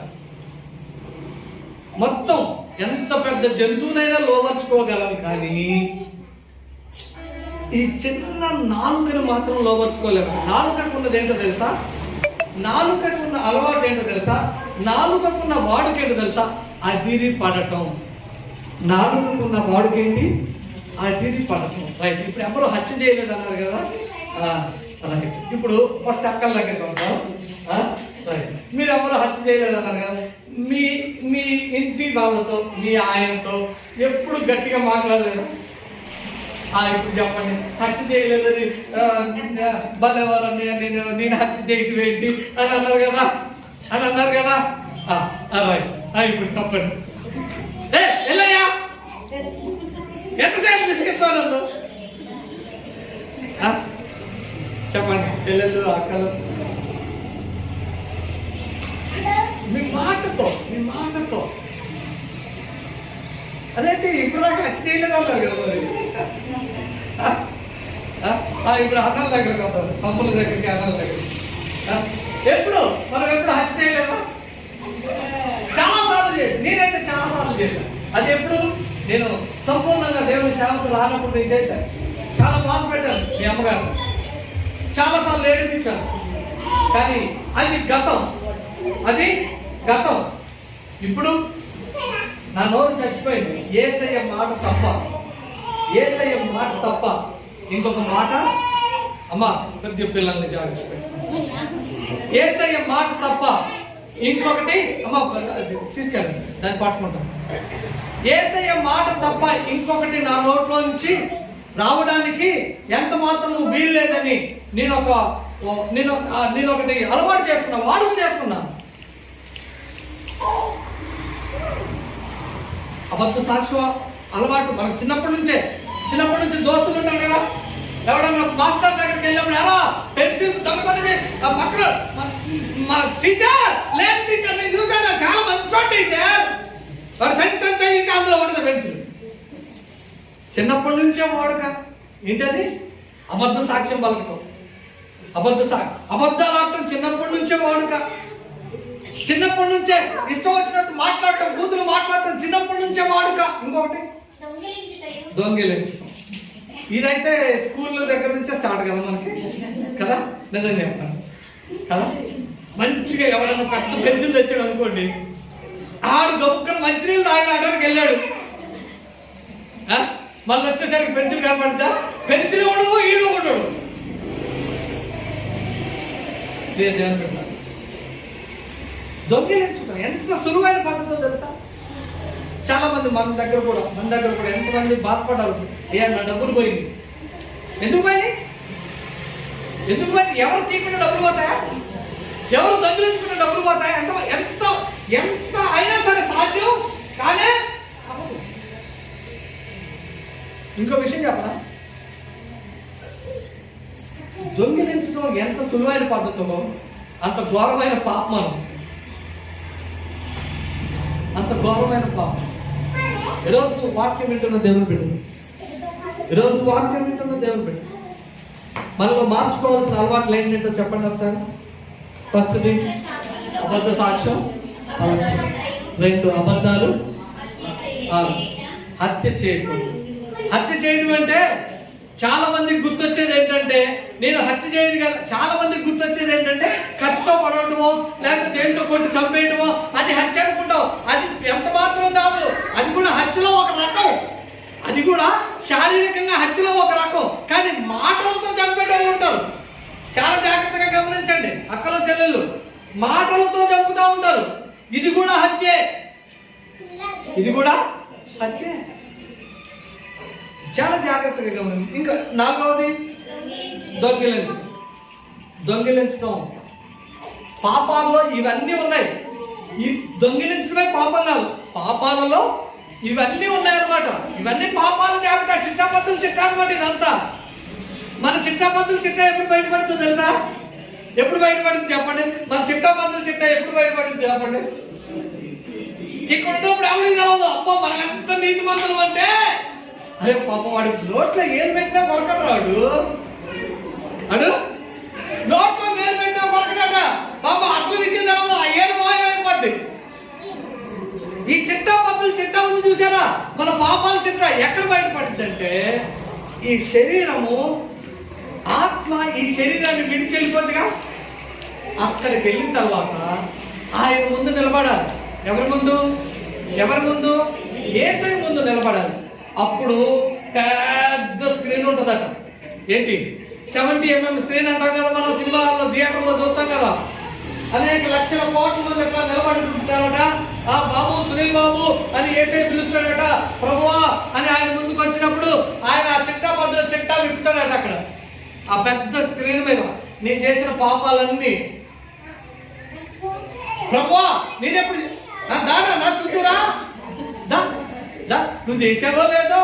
A: మొత్తం ఎంత పెద్ద జంతువునైనా లోపరుచుకోగలం కానీ ఈ చిన్న నాలుకను మాత్రం లోపరుచుకోలేము. నాలుకకు ఉన్నది ఏంటో తెలుసా? నాలుకకున్న అలవాటు ఏంటో తెలుసా? నాలుకకున్న వాడుకేంటో తెలుసా? అదిరి పడటం. నాలుకకున్న వాడుకేంటి? అదిరి పడటం. రైట్. ఇప్పుడు ఎవరు హత్య చేయలేదు అన్నారు కదా? రైట్. ఇప్పుడు ఫస్ట్ అక్కల దగ్గరికి ఉంటాం. రైట్. మీరు ఎవరు హత్య చేయలేదు అన్నారు కదా? మీ ఇంటి వాళ్ళతో, మీ ఆయనతో ఎప్పుడు గట్టిగా మాట్లాడలేదు? ఇప్పుడు చెప్పండి, హత్య చేయలేదని బలెవరని నేను హత్య చేయటం ఏంటి అని అన్నారు కదా? రైట్. ఇప్పుడు చెప్పండి, ఎల్లయ్యా ఎంతసేపు తీసుకెళ్తావు నన్ను? చెప్పండి పిల్లలు, అక్కలు, మీ మాటతో అదేంటి ఇప్పుడు దాకా హత్య చేయలేదు అన్నారు కదా? మరి ఇప్పుడు అన్నాల దగ్గరకు వస్తారు, తమ్ముల దగ్గరికి, అన్నాల దగ్గరికి. మనం ఎప్పుడు హత్య చేయలేమా? చాలాసార్లు నేనైతే చాలాసార్లు చేశాను. అది ఎప్పుడు నేను సంపూర్ణంగా దేవుని సేవకు రానప్పుడు నేను చేశాను. చాలా బాధ పెట్టాను మీ అమ్మగారు, చాలాసార్లు ఏడిపించాను. కానీ అది గతం. ఇప్పుడు నా నోరు చచ్చిపోయింది. యేసయ్య మాట తప్ప ఇంకొక మాట, అమ్మా కొద్ది పిల్లల్ని జాగ్రత్త, యేసయ్య మాట తప్ప ఇంకొకటి, అమ్మ తీసుకెళ్ళండి దాన్ని పట్టుకుంటాం. యేసయ్య మాట తప్ప ఇంకొకటి నా నోట్లో నుంచి రావడానికి ఎంత మాత్రం వీలు లేదని నేను ఒకటి అలవాటు చేసుకున్నా, వాడుక చేసుకున్నాను. అబద్ధ సాక్ష్యం అలవాటు మనకు చిన్నప్పటి నుంచి దోస్తులు ఉంటారు కదా. ఎవడన్నా మాస్టర్ దగ్గరికి వెళ్ళినప్పుడు ఎలా పెన్సిల్ దొంగతనం పక్కన మా టీచర్ లేదు, టీచర్ నేను చూసాను చాలా మంచి టీచర్, వాడు ఫ్రెండ్స్ అంతా ఇంకా అందులో ఉంటుంది పెన్సిల్. చిన్నప్పటి నుంచే వాడుక ఏంటది? అబద్ధ సాక్ష్యం పలకటం, అబద్ధాలు ఆడటం చిన్నప్పటి నుంచే వాడుక. చిన్నప్పటి నుంచే ఇష్టం వచ్చినట్టు మాట్లాడటం, కూతురు మాట్లాడటం చిన్నప్పటి నుంచే వాడుక. ఇంకొకటి దొంగిలించడం. ఇదైతే స్కూల్ దగ్గర నుంచే స్టార్ట్ కదా మనకి, కదా? నిజంగా చెప్తాను కదా. మంచిగా ఎవరైనా పెద్ద పెన్సిల్ తెచ్చాడు అనుకోండి, ఆడు గొప్ప మంచినీళ్ళు తాగినాడానికి వెళ్ళాడు, మళ్ళీ వచ్చేసరికి పెన్సిల్ కనపడతా, పెన్సిల్ ఉండదు, ఈడు ఉండడు. దొంగిలించడం ఎంత సులువైన పద్ధతో తెలుసా? చాలా మంది మన దగ్గర కూడా ఎంతమంది బాధపడారు, అయ్యా నా డబ్బులు పోయింది. ఎందుకు పోయింది? ఎవరు తీయకుండా డబ్బులు పోతాయా? ఎవరు దొంగిలించుకున్న డబ్బులు పోతాయా? ఎంత అయినా సరే సాధ్యం కానీ ఇంకో విషయం చెప్పనా, దొంగిలించడం ఎంత సులువైన పద్ధతిలో అంత ఘోరమైన పాపం. ఈరోజు వాక్యం వింటున్న దేవుని బిడ్డలు, మనలో మార్చుకోవాల్సిన అలవాట్లు ఏంటంటో చెప్పండి ఒకసారి. ఫస్ట్ థింగ్ అబద్ధ సాక్ష్యం, 2 అబద్ధాలు, హత్య చేయకూడదు. హత్య చేయడం అంటే చాలా మందికి గుర్తొచ్చేది ఏంటంటే, నేను హత్య చేయను కదా, చాలా మందికి గుర్తొచ్చేది ఏంటంటే కత్తితో పడవటమో లేకపోతే దేంతో కొట్టి చంపేయటమో, అది హత్య అనుకుంటాం. అది ఎంత మాత్రం కాదు, అది కూడా హత్యలో ఒక రకం. అది కూడా శారీరకంగా హత్యలో ఒక రకం. కానీ మాటలతో చంపేటోళ్ళు ఉంటారు. చాలా జాగ్రత్తగా గమనించండి అక్కలు చెల్లెళ్ళు, మాటలతో చంపుతూ ఉంటారు. ఇది కూడా హత్యే. చాలా జాగ్రత్తగా గమనించండి. ఇంకా 4వది దొంగిలించడం. పాపాల్లో ఇవన్నీ ఉన్నాయి. ఈ దొంగిలించడమే పాపం కాదు, పాపాలలో ఇవన్నీ ఉన్నాయన్నమాట. ఇవన్నీ పాపాలు జాబితా, చిట్టాపద్దుల చిట్టా అనమాట. ఇదంతా మన చిట్టాపద్దుల చిట్టా ఎప్పుడు బయటపడుతుందో తెలుసా? ఎప్పుడు బయటపడింది చెప్పండి? మన చిట్టాపద్దుల చిట్టా ఎప్పుడు బయటపడింది చెప్పండి? ఇక్కడ ఉన్నప్పుడు ఎవరికి తెలవదు. అబ్బా మనం ఎంత నీతి మందులు అంటే, అదే పాపం వాడి నోట్లో ఏది పెట్టినా కొరకడు రాడు. నోట్లో ఏది పెట్టినా కొరకడట. పాపం అసలు విద్య తెలవదు, ఆ ఏడు మాయమైపోద్ది. ఈ చిట్టా ఉంది చూసారా? మన పాపాల చిట్టా ఎక్కడ బయటపడింది అంటే, ఈ శరీరము ఆత్మ ఈ శరీరాన్ని విడిచి వెళ్ళిపోద్దిగా. అక్కడికి వెళ్ళిన తర్వాత ఆయన ముందు నిలబడాలి. ఎవరి ముందు? యేసయ్య ముందు నిలబడాలి. అప్పుడు పెద్ద స్క్రీన్ ఉంటుందట. ఏంటి? 70mm స్క్రీన్ అంటాం కదా మనం, సినిమాల్లో థియేటర్లో చూస్తాం కదా. అనేక లక్షల కోట్ల మంది అట్లా నిలబడుతుంటారట. ఆ బాబు, సునీల్ బాబు అని యేసయ్య పిలుస్తాడట. ప్రభువా అని ఆయన ముందుకు వచ్చినప్పుడు ఆయన ఆ చిట్టా విప్పుతాడట. అక్కడ ఆ పెద్ద స్క్రీన్ మీద నేను చేసిన పాపాలన్నీ, ప్రభువా నేనెప్పుడు దాదా నా చుట్టూరా నువ్వు చేసావో లేదో,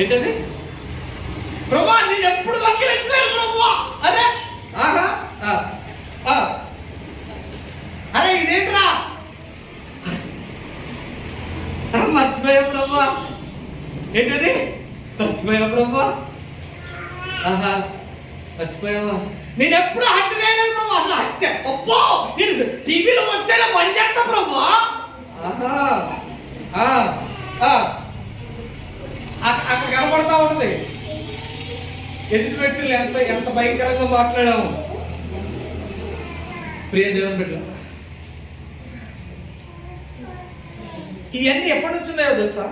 A: ఏంటది? ప్రభువా నేను ఎప్పుడు దొంగిలించలేదు ప్రభువా. అరే అరే ఇదేంట్రా, మర్చిపోయా ప్రభువా. ఏంటది? మర్చిపోయా ప్రభువా. మర్చిపోయావా? నేను ఎప్పుడు హత్య చేయలేదు ప్రభు. అసలు హత్య అబ్బో నేను టీవీలో వస్తేనే పని చేస్తా ప్రభు. అక్కడ కనపడతా ఉంటుంది ఎదుటి వ్యక్తులు ఎంత భయంకరంగా మాట్లాడాము. ప్రియ దేవుని బిడ్డ, ఇవన్నీ ఎప్పటి నుంచి ఉన్నాయో తెలుసా?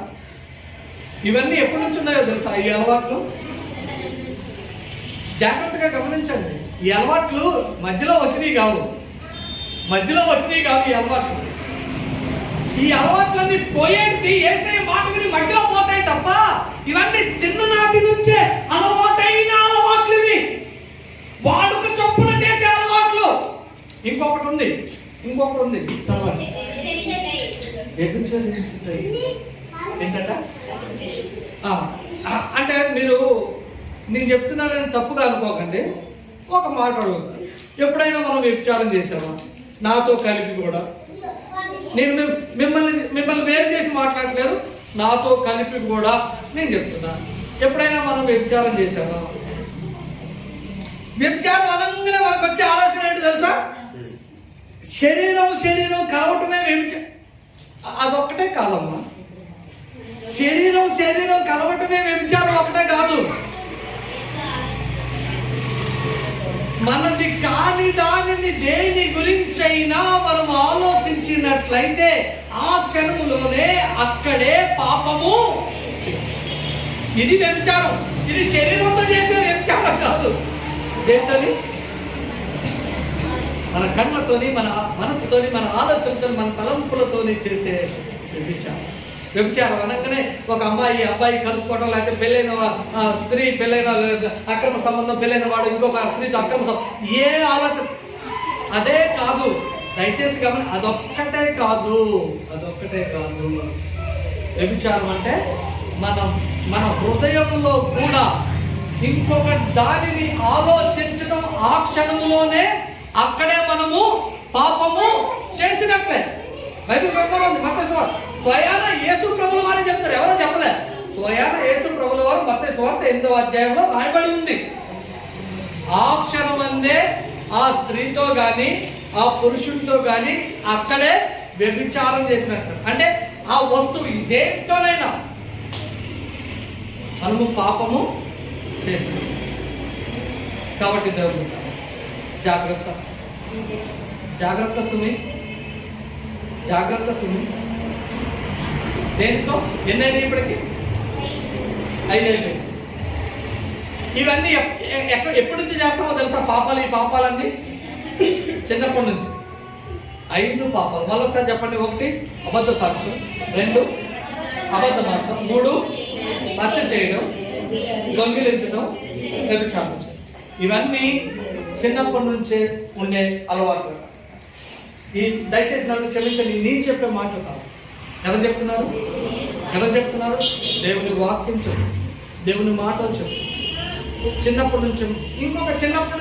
A: ఈ అలవాట్లు జాగ్రత్తగా గమనించండి. ఈ అలవాట్లు మధ్యలో వచ్చినవి కావు. ఈ అలవాట్లన్నీ పోయేది యేసయ్య మాట విని మధ్యలో పోతాయి తప్ప ఇవన్నీ ఉంది, ఇంకొకటి ఉంది తర్వాత ఏంటంట. అంటే మీరు నేను చెప్తున్నానని తప్పుగా అనుకోకండి. ఒక మాట అడుగుతాను, ఎప్పుడైనా మనం వ్యభిచారం చేసామా? నాతో కలిపి కూడా. నేను మిమ్మల్ని వేరు చేసి మాట్లాడలేదు, నాతో కలిపి కూడా నేను చెప్తున్నా. ఎప్పుడైనా మనం వ్యభిచారం చేసామా? వ్యభిచారం అనగానే మనకు వచ్చే ఆలోచన ఏంటి తెలుసా? శరీరం కలవటమే వ్యభిచారం. అదొక్కటే కాదమ్మా. శరీరం కలవటమే వ్యభిచారం ఒకటే కాదు. మనది కాని దానిని దేని గురించైనా మనం ఆలోచించినట్లయితే ఆ క్షణములోనే అక్కడే పాపము. ఇది వ్యభిచారం. ఇది శరీరంతో చేసే వ్యభిచారం కాదు. దేంతోని? మన కళ్ళతోని, మన మనసుతోని, మన ఆలోచనతో, మన తలంపులతోని చేసే వ్యభిచారం అనగానే ఒక అబ్బాయి కలుసుకోవడం, లేకపోతే పెళ్ళైన స్త్రీ, పెళ్ళైన అక్రమ సంబంధం, పెళ్ళైన వాడు ఇంకొక స్త్రీతో అక్రమ సంబంధం, ఏ ఆలోచన అదే కాదు. దయచేసి గమని, అదొక్కటే కాదు. వ్యభిచారం అంటే మన హృదయంలో కూడా ఇంకొక దానిని ఆలోచించడం, ఆ క్షణంలోనే అక్కడే మనము పాపము చేసినట్లే. బైబిల్ గ్రంథంలో స్వయాన యేసు ప్రభుల వారే చెప్తారు, ఎవరో చెప్పలే. స్వయాన యేసు ప్రభుల వారు మత్తయి సువార్త 8వ అధ్యాయంలో రాయబడి ఉంది. ఆ క్షణమందే ఆ స్త్రీతో గాని ఆ పురుషుడితో గాని అక్కడే వ్యభిచారం చేసినట్టు. అంటే ఆ వస్తువు దేంతోనైనా మనము పాపము చేసినాం. కాబట్టి దేవుడు జాగ్రత్త సుమి. దేనితో ఎన్నైనా ఇప్పటికి 5 అయిపోయింది. ఇవన్నీ ఎప్పటి నుంచి చేస్తామో తెలుసా? ఈ పాపాలన్నీ చిన్నప్పటి నుంచి. 5 పాపాలు. మళ్ళొకసారి చెప్పండి. 1 అబద్ధ సాక్ష్యం, 2 అబద్ధ మాటం, 3 హత్య చేయడం, దొంగిలించడం, వ్యభిచారం. ఇవన్నీ చిన్నప్పటి నుంచే ఉండే అలవాట్లు. దయచేసి నన్ను క్షమించండి, నేను చెప్పే మాటలు కాదు. ఎవరు చెప్తున్నారు? దేవుని వాక్యం చెప్పు, దేవుని మాటలు చెప్పు. చిన్నప్పటి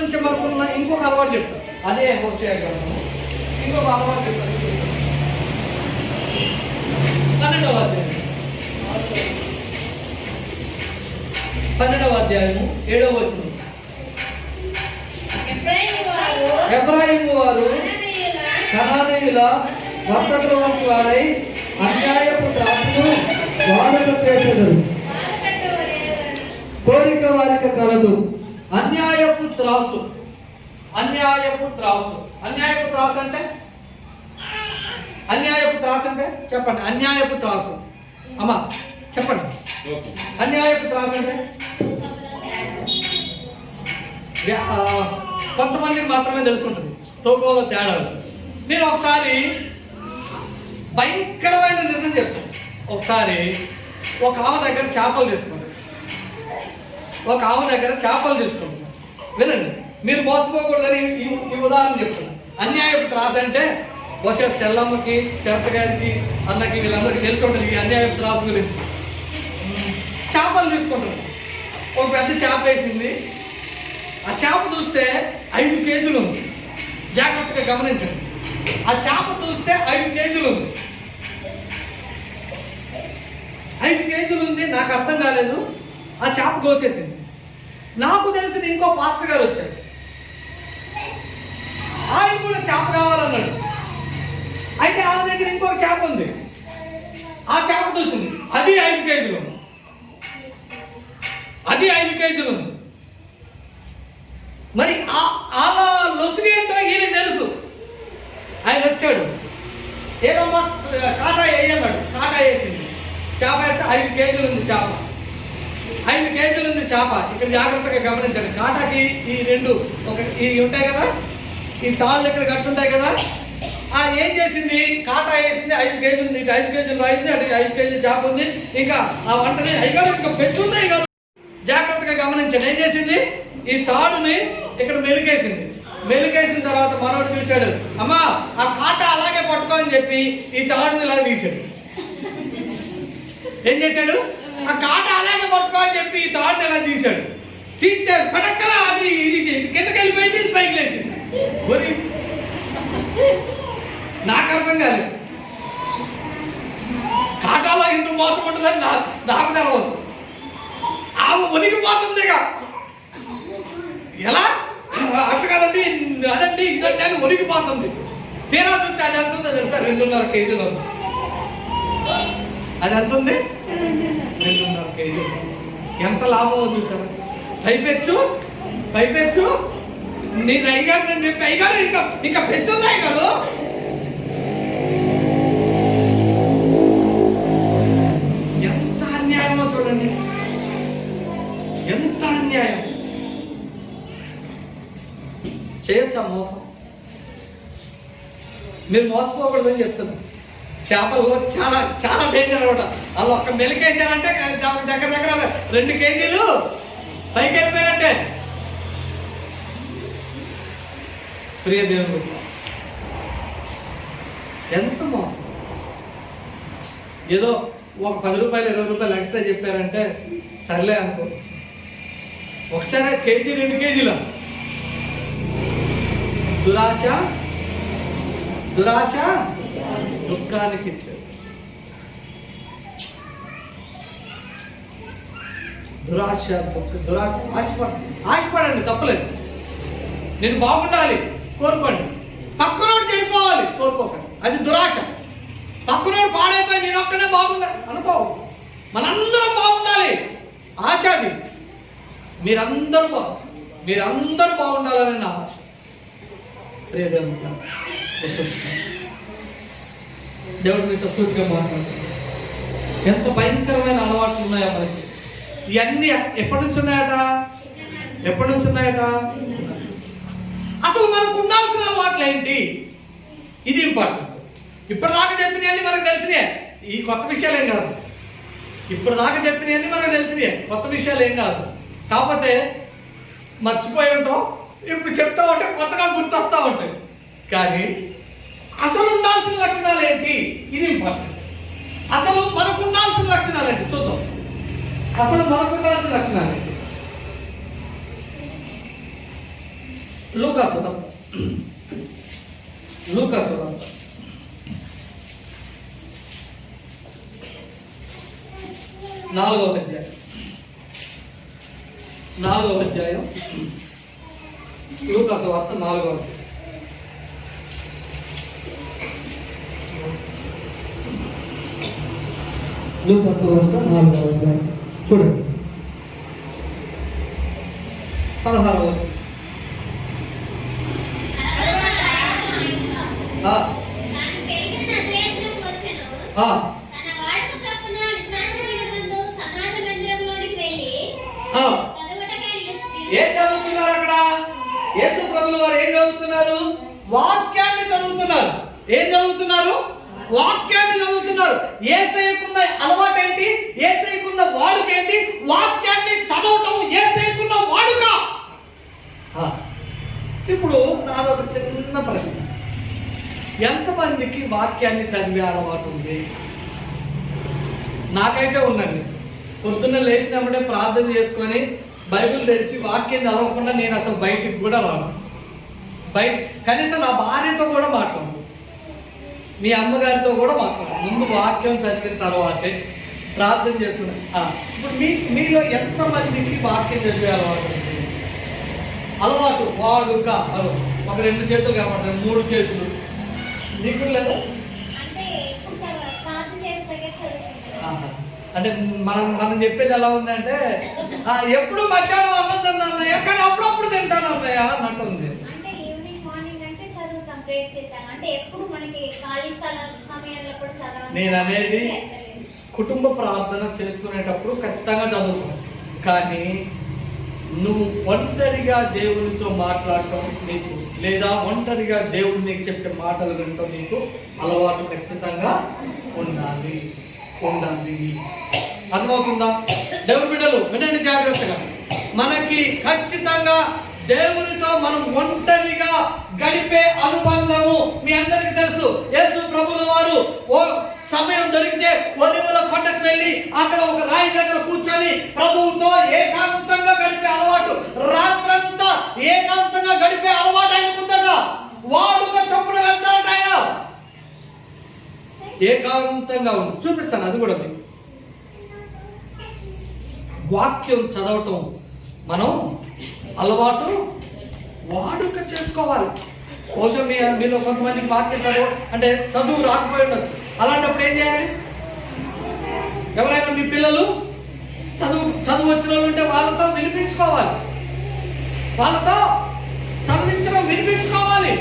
A: నుంచి మనకున్న ఇంకొక అలవాటు చెప్తారు. అదే హోషేయ గ్రంథము. ఇంకొక అలవాటు చెప్తారు. 12వ అధ్యాయము 7వ వచనం. ఎఫ్రాయిము వారు కనానీయుల వర్తకులవంటి వారై అన్యాయపు త్రాసును వాడుక చేసెదరు, కోరిక వారికి కలదు. అన్యాయపు త్రాసు అంటే చెప్పండి. అన్యాయపు త్రాసు అమ్మా చెప్పండి. అన్యాయపు త్రాసు అంటే కొంతమందికి మాత్రమే తెలుసుంటుంది తోకోలో తేడాలు. నేను ఒకసారి భయంకరమైన నిజం చెప్తాను. ఒకసారి ఒక ఆమె దగ్గర చేపలు తీసుకుంటాను. వినండి, మీరు మోసపోకూడదని ఈ ఉదాహరణ చెప్తున్నాను. అన్యాయపు త్రాసు అంటే బహుశా తెల్లమ్మకి, చేతగారికి, అన్నకి, వీళ్ళందరికీ తెలిసి ఉంటుంది ఈ అన్యాయపు త్రాసు గురించి. చేపలు తీసుకుంటాను. ఒక పెద్ద చేప వేసింది. ఆ చేప చూస్తే 5 కేజీలు ఉంది. జాగ్రత్తగా గమనించండి. ఆ చేప చూస్తే 5 కేజీలు ఉంది. 5 కేజీలు ఉంది. నాకు అర్థం కాలేదు. ఆ చేప కోసేసింది. నాకు తెలిసిన ఇంకో పాస్టర్ గారు వచ్చాడు. ఆయన కూడా చేప కావాలన్నాడు. అయితే ఆమె దగ్గర ఇంకొక చేప ఉంది. ఆ చేప చూసింది. అది 5 కేజీలు ఉంది. మరి అలా లొసుగేంటో ఈయన తెలుసు. ఆయన వచ్చాడు. ఏదమ్మా కాటా వేయన్నాడు. కాటా వేసింది. చేప అయితే 5 కేజీలు ఉంది. 5 కేజీలు ఉంది చేప. ఇక్కడ జాగ్రత్తగా గమనించండి. కాటాకి ఈ 2 ఇవి ఉంటాయి కదా, ఈ తాళ్ళు ఇక్కడ కట్టుంటాయి కదా. ఏం చేసింది? కాటా వేసింది. 5 కేజీలు ఉంది. 5 కేజీలు అయింది. అంటే 5 కేజీలు చేప ఉంది. ఇంకా ఆ వంటని అయ్యగారు ఇంకా పెంచుంది. అయ్యగారు జాగ్రత్తగా గమనించండి. ఏం చేసింది? ఈ తాడుని ఇక్కడ మెలికేసింది. మెలికేసిన తర్వాత మనోడు చూశాడు, అమ్మా ఆ కాట అలాగే పట్టుకో అని చెప్పి ఈ తాడుని ఇలా తీశాడు. ఏం చేశాడు? ఆ కాట అలాగే పట్టుకో అని చెప్పి ఈ తాడుని ఇలా తీశాడు. తీస్తే ఫటక్కలా అది ఇది కిందకి వెళ్ళిపోయింది, ఇది పైకి లేచింది. నాకు అర్థం కాలేదు, కాటాలో ఇంత మోసం ఉంటుందని నాకు తెలవదు. ఆమె ఒదిగిపోతుందిగా, ఎలా అట్లా కదండి అదండి ఇదండి అని ఒదిగిపోతుంది. తీరా చూస్తే అది ఎంత ఉందో తెలుసా? 2.5 కేజీలు. అది ఎంత ఉంది? 2.5 కేజీలు. ఎంత లాభమో చూసారు. పైపెచ్చు నేను అయ్యగారు నేను చెప్పి, అయ్యగారు ఇంకా పెంచుంది అయ్యగారు. ఎంత అన్యాయమో చూడండి, ఎంత అన్యాయం. చేయొచ్చా మోసం? మీరు మోసపోకూడదని చెప్తున్నా. చేపల్లో చాలా చాలా డేంజర్ అనమాట. వాళ్ళు ఒక్క మెలికేసారంటే దగ్గర 2 కేజీలు పైకి వెళ్ళిపోయినట్టే. ప్రియ దేవుడు, ఎంత మోసం. ఏదో ఒక 10 రూపాయలు 20 రూపాయలు ఎక్స్ట్రా చెప్పారంటే సర్లే అనుకోవచ్చు. ఒకసారి కేజీ 2 కేజీలు. దురాశ దుఃఖానికి ఇచ్చాడు. ఆశపడండి, తప్పలేదు. నేను బాగుండాలి కోరుకోండి, పక్కనోడు చెడిపోవాలి కోరుకోకండి, అది దురాశ. పక్కనోడు పాడైపోయి నేను ఒక్కడే బాగుండాలి అనుకో. మనందరం బాగుండాలి, ఆశ అది. మీరందరూ బాగుండాలని నా ఆశ. దేవుడు మీతో సూటిగా మాట్లాడు. ఎంత భయంకరమైన అలవాట్లు ఉన్నాయో మనకి. ఇవన్నీ ఎప్పటి నుంచి ఉన్నాయట? అసలు మనకు ఉండాల్సిన అలవాట్లు ఏంటి? ఇది ఇంపార్టెంట్. ఇప్పటిదాకా చెప్పినవన్నీ మనకు తెలిసినాయి, ఈ కొత్త విషయాలు ఏం కాదు. ఇప్పటిదాకా చెప్పినవన్నీ మనకు తెలిసినాయి, కొత్త విషయాలు ఏం కాదు. కాకపోతే మర్చిపోయి ఉంటాం, ఇప్పుడు చెప్తా ఉంటే కొత్తగా గుర్తొస్తా ఉంటాయి. కానీ అసలు ఉండాల్సిన లక్షణాలు ఏంటి? ఇది ఇంపార్టెంట్. అసలు మనకు ఉండాల్సిన లక్షణాలు ఏంటి చూద్దాం. అసలు మనకు ఉండాల్సిన లక్షణాలు ఏంటి? లూకాసు 4వ అధ్యాయం లూకాసు వార్త 4వ అధ్యాయం. లూకాసు వార్త 4వ అధ్యాయం చూడండి, 16వ వచనం. ఏం చదువుతున్నారు అక్కడ? యేసు ప్రభువుల వారు ఏం చదువుతున్నారు? వాక్యాన్ని చదువుతున్నారు. ఏం చదువుతున్నారు? వాక్యాన్ని చదువుతున్నారు. యేసయ్యకున్న అలవాటు ఏంటి? యేసయ్యకున్న వాడుక ఏంటి? వాక్యాన్ని చదవటం యేసయ్యకున్న వాడుక. ఇప్పుడు నాదొక చిన్న ప్రశ్న, ఎంతమందికి వాక్యాన్ని చదివే అలవాటు ఉంది? నాకైతే ఉందండి. పొద్దున్న లేచినప్పుడే ప్రార్థన చేసుకొని బైబిల్ తెరిచి వాక్యం చదవకుండా నేను అసలు బయటికి కూడా రాను. కనీసం నా భార్యతో కూడా మాట్లాడు, మీ అమ్మగారితో కూడా మాట్లాడు. ముందు వాక్యం చదివిన తర్వాతే ప్రార్థన చేసుకున్నా. ఇప్పుడు మీలో ఎంతమందికి వాక్యం చదివే అలవాటు ఉంది? అలవాటు వాడుక. ఒక 2 చేతులు కనబడతాయి, 3 చేతులు. నీకు లేదా? అంటే మనం చెప్పేది ఎలా ఉందంటే, ఎప్పుడు మధ్యాహ్నం అన్నం తిన్నాన్నయ్య, కానీ అప్పుడప్పుడు తింటాను అన్నయ్య అన్నట్టు ఉంది. నేను అనేది కుటుంబ ప్రార్థన చేసుకునేటప్పుడు ఖచ్చితంగా చదువుతాను. కానీ నువ్వు ఒంటరిగా దేవునితో మాట్లాడటం నీకు, లేదా ఒంటరిగా దేవుడు నీకు చెప్పే మాటలు వినటం నీకు అలవాటు ఖచ్చితంగా ఉండాలి. అర్థమవుతుందా? దేవుని బిడ్డలు వినండి జాగ్రత్తగా. మనకి ఖచ్చితంగా దేవునితో మనం ఒంటరిగా గడిపే అనుబంధము. మీ అందరికీ తెలుసు, యేసు ప్రభువుల వారు ఓ సమయం దొరికితే ఒలీవల కొండకు వెళ్ళి అక్కడ ఒక రాయి దగ్గర కూర్చొని ప్రభువుతో ఏకాంతంగా గడిపే అలవాటు, రాత్రంతా ఏకాంతంగా గడిపే అలవాటు ఆయనకుందగా. వాడుక చొప్పున వెళ్తాడు ఆయన, ఏకాంతంగా ఉంది. చూపిస్తాను అది కూడా మీకు. వాక్యం చదవటం మనం అలవాటు వాడుక చేసుకోవాలి. బహుశా మీలో కొంతమందికి వాక్యం చదువు అంటే చదువు రాకపోయి ఉండొచ్చు. అలాంటప్పుడు ఏం చేయాలి? ఎవరైనా మీ పిల్లలు చదువు వచ్చిన వాళ్ళు ఉంటే వాళ్ళతో వినిపించుకోవాలి, వాళ్ళతో చదివించడం వినిపించుకోవాలి.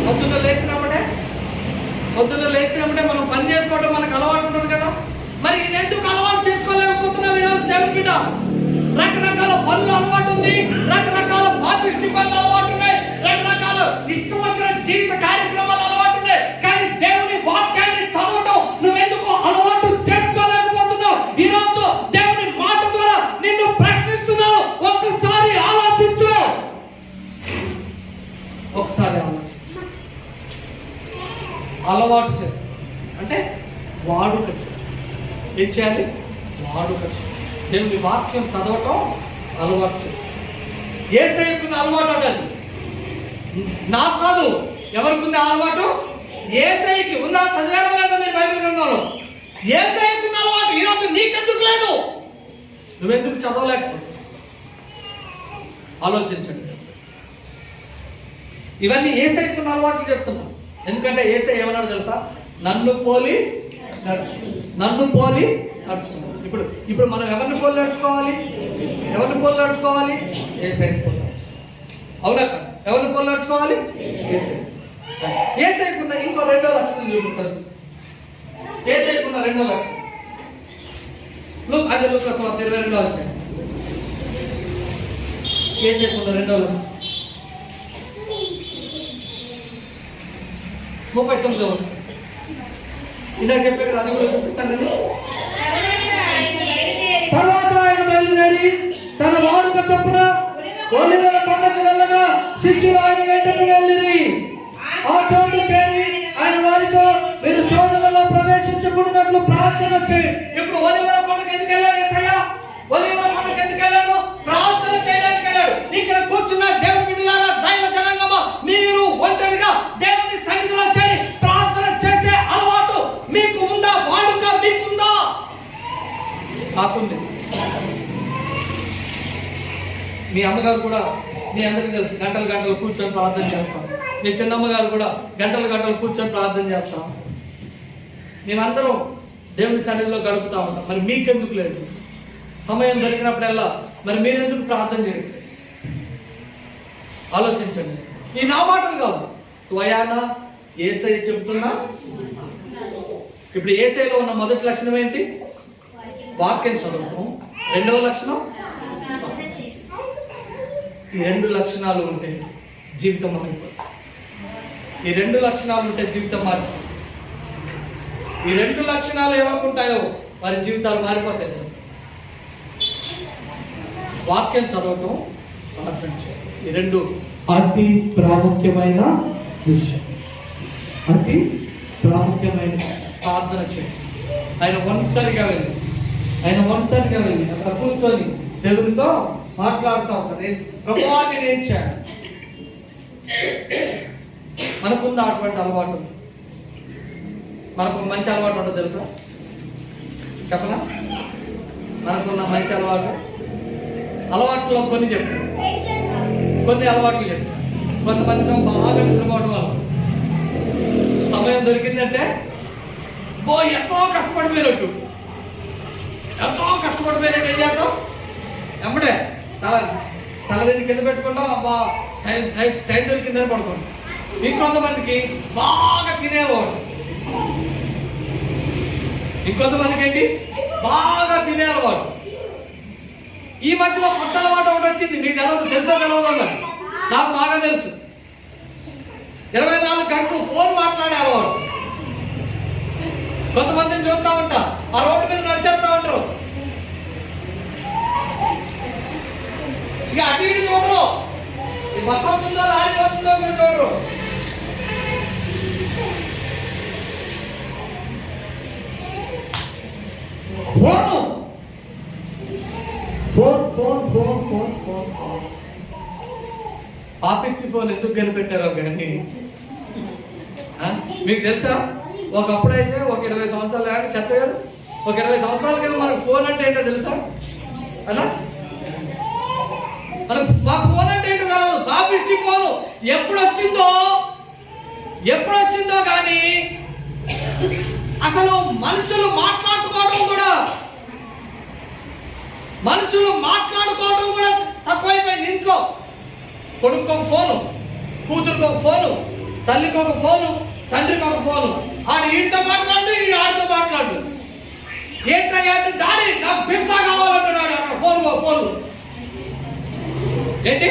A: పొద్దున్న లేచినప్పుడే మనం పని చేసుకోవడం మనకు అలవాటు ఉంటుంది కదా. మరి ఇది ఎందుకు అలవాటు చేసుకోలేకపోతున్నాం ఈరోజు దేవుని బిడ్డ? రకరకాల పనులు అలవాటు ఉంది, రకరకాల పాపిష్టి పనులు అలవాటు ఉన్నాయి, రకరకాల ఇష్టం వచ్చిన జీవిత కార్యక్రమాలు అలవాటు ఉన్నాయి. కానీ దేవుని వాక్యాన్ని చదవడం నువ్వెందుకు అలవాటు చేసుకోలేకపోతున్నావు? ఈరోజు దేవుని మాట ద్వారా నిన్ను ప్రశ్నిస్తున్నావు. ఒక్కసారి ఆలోచించు, అలవాటు చేసు అంటే వాడుక చేసు. ఏం చేయాలి? వాడుక చేసు. దేవుని వాక్యం చదవటం అలవాటు చేసు. యేసయ్యకున్న అలవాటు అంటది, నాకు కాదు. ఎవరికున్న అలవాటు? యేసయ్యకి ఉందా? చదివారా లేదా మీరు బైబిల్ గ్రంథంలో? యేసయ్యకున్న అలవాటు ఈరోజు నీకెందుకు లేదు? నువ్వెందుకు చదవలేకపోతే? ఆలోచించండి. ఇవన్నీ యేసయ్యకున్న అలవాట్లు చెప్తున్నాం. ఎందుకంటే యేసయ్య ఏమన్నాడు తెలుసా? నన్ను పోలి నడుచుకున్నాడు. ఇప్పుడు మనం ఎవరిని పోలి నడుచుకోవాలి? యేసయ్యని పోలి. అవునా? ఎవరిని పోలి నడుచుకోవాలి? యేసయ్యకున్న ఇంకో రెండో లక్షణం చూపిస్తుంది. యేసయ్యకున్న రెండో లక్షణం అదే లూకా 22వ అధ్యాయం. యేసయ్యకున్న రెండో లక్షణం 39వ వచనం. ఇందాక చెప్పే కదా, అది కూడా చూపిస్తానండి. తర్వాత ఆయన బయలుదేరి తన వాడుక చొప్పున ఒలీవల కొండకు వెళ్ళగా శిష్యులు ఆయన వెంటకు వెళ్ళిరి. ఆ చోటు చేరి ఆయన వారితో మీరు శోధనలో ప్రవేశించకున్నట్లు ప్రార్థన చేయి. ఇప్పుడు ఒలీవల కొండకు ఎందుకు వెళ్ళాడు యేసయ్య? ఒలీవల కొండకు ఎందుకు వెళ్ళాడు? ప్రార్థన చేయడానికి వెళ్ళాడు. ఇక్కడ కూర్చున్న దేవుని బిడ్డలారా, దైవ జనాంగమా, మీరు ఒంటరిగా దేవుని సన్నిధిలో చేరి ప్రార్థన చేసే అలవాటు మీకు ఉందా? వాడుక మీకుందా? నాకుంది. మీ అమ్మగారు కూడా, మీ అందరికీ తెలుసు, గంటలు కూర్చొని ప్రార్థన చేస్తాం. మీ చిన్నమ్మగారు కూడా గంటలు కూర్చొని ప్రార్థన చేస్తాం. మేమందరం దేవుని సన్నిధిలో గడుపుతా ఉంటాం. మరి మీకెందుకు లేదు? సమయం దొరికినప్పుడల్లా మరి మీరెందుకు ప్రార్థన చేయండి? ఆలోచించండి. ఈ నా మాటలు కాదు, స్వయాన యేసయ్య చెప్తున్నా. ఇప్పుడు యేసయ్యలో ఉన్న మొదటి లక్షణం ఏంటి? వాక్యం చదవడం. రెండవ లక్షణం, ఈ రెండు లక్షణాలు ఉంటే జీవితం మారిపోతుంది. ఈ రెండు లక్షణాలు ఉంటే జీవితం మారిపోతుంది. ఈ రెండు లక్షణాలు ఎవరికి ఉంటాయో వారి జీవితాలు మారిపోతాయి. వాక్యం చదవటం, ప్రార్థన చేయడం, ఈ రెండు అతి ప్రాముఖ్యమైన విషయం. అతి ప్రాముఖ్యమైన ప్రార్థన చేయడం. ఆయన ఒంటరిగా వెళ్ళి అక్కడ కూర్చొని దేవునితో మాట్లాడుతూ ఉంటారు. ప్రభువా నేనేం చేయాలి? మనకుంది అటువంటి అలవాటు. మనకు మంచి అలవాటు ఉంటుంది తెలుసా? చెప్పనా? మనకున్న మంచి అలవాట్లో కొన్ని చెప్తాను, కొన్ని అలవాట్లు చెప్తాను. కొంతమందికి బాగా నిద్రపోవడం అలవాటు. సమయం దొరికిందంటే ఎంతో కష్టపడిపోయినట్టు ఏం చేద్దాం? ఎమ్మడే తలదిని కింద పెట్టుకుంటాం. అబ్బా టైం దొరికిందని పడుకుంటాం. ఇంకొంతమందికి బాగా తినేవాడు. ఇంకొంతమందికి ఏంటి? బాగా తినే అలవాటు. ఈ మధ్యలో కొత్త అలవాటు ఒకటి వచ్చింది. మీకు తెలుసో తెలవదు, నాకు బాగా తెలుసు. 24 గంటలు ఫోన్ మాట్లాడే అలవాటు. కొంతమందిని చూస్తూ ఉంటా, ఆ రోడ్డు మీద నడిచేస్తా ఉంటారు. ఇక అటు ఇటు చూడరు, phone phone phone phone phone phone పాపిస్టి ఫోన్ ఎందుకు కనిపెట్టారో కానీ మీకు తెలుసా? ఒకప్పుడైతే ఒక 20 సంవత్సరాలు కానీ చెత్త గారు ఒక 20 సంవత్సరాల కింద మనకు ఫోన్ అంటే ఏంటో తెలుసా? అలా మనకు మా ఫోన్ అంటే ఏంటో తెలదు. పాపిస్టి ఫోను ఎప్పుడు వచ్చిందో కానీ అసలు మనుషులు మాట్లాడుకోవడం కూడా తక్కువైపోయింది. ఇంట్లో కొడుకు ఒక ఫోను, కూతురుకు ఒక ఫోను, తల్లికి ఒక ఫోను, తండ్రికి ఒక ఫోను. ఆడు ఈడితో మాట్లాడు, ఈడు ఆడితో మాట్లాడు. ఏంటంటే డాడీ నాకు పిజ్జా కావాలంటున్నాడు. అక్కడ ఫోను ఏంటి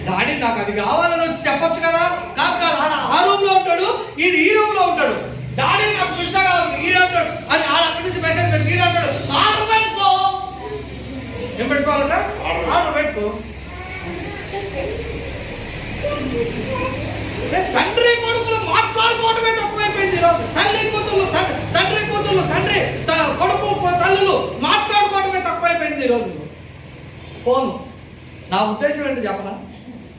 A: డాడీ నాకు అది కావాలని వచ్చి చెప్పొచ్చు కదా. కాదు ఆడ ఆ రూమ్ లో ఉంటాడు, ఈడు ఈ రూమ్ లో ఉంటాడు. డాడీ నాకు పిజ్జా కావాలి ఈడు అంటాడు. అని ఆడ అక్కడి నుంచి మెసేజ్ పెట్టి ఈడు అంటాడు ఆర్డర్ పెట్టుకో. ఏం పెట్టుకోవాలంట? ఆర్డర్ పెట్టుకో. తండ్రి కొడుకులు మాట్లాడుకోవడమే తక్కువైపోయింది ఈరోజు. తండ్రి కూతుళ్ళు తండ్రి కొడుకు తల్లులు మాట్లాడుకోవడమే తక్కువైపోయింది ఈరోజు. ఫోన్ నా ఉద్దేశం ఏంటి చెప్పనా?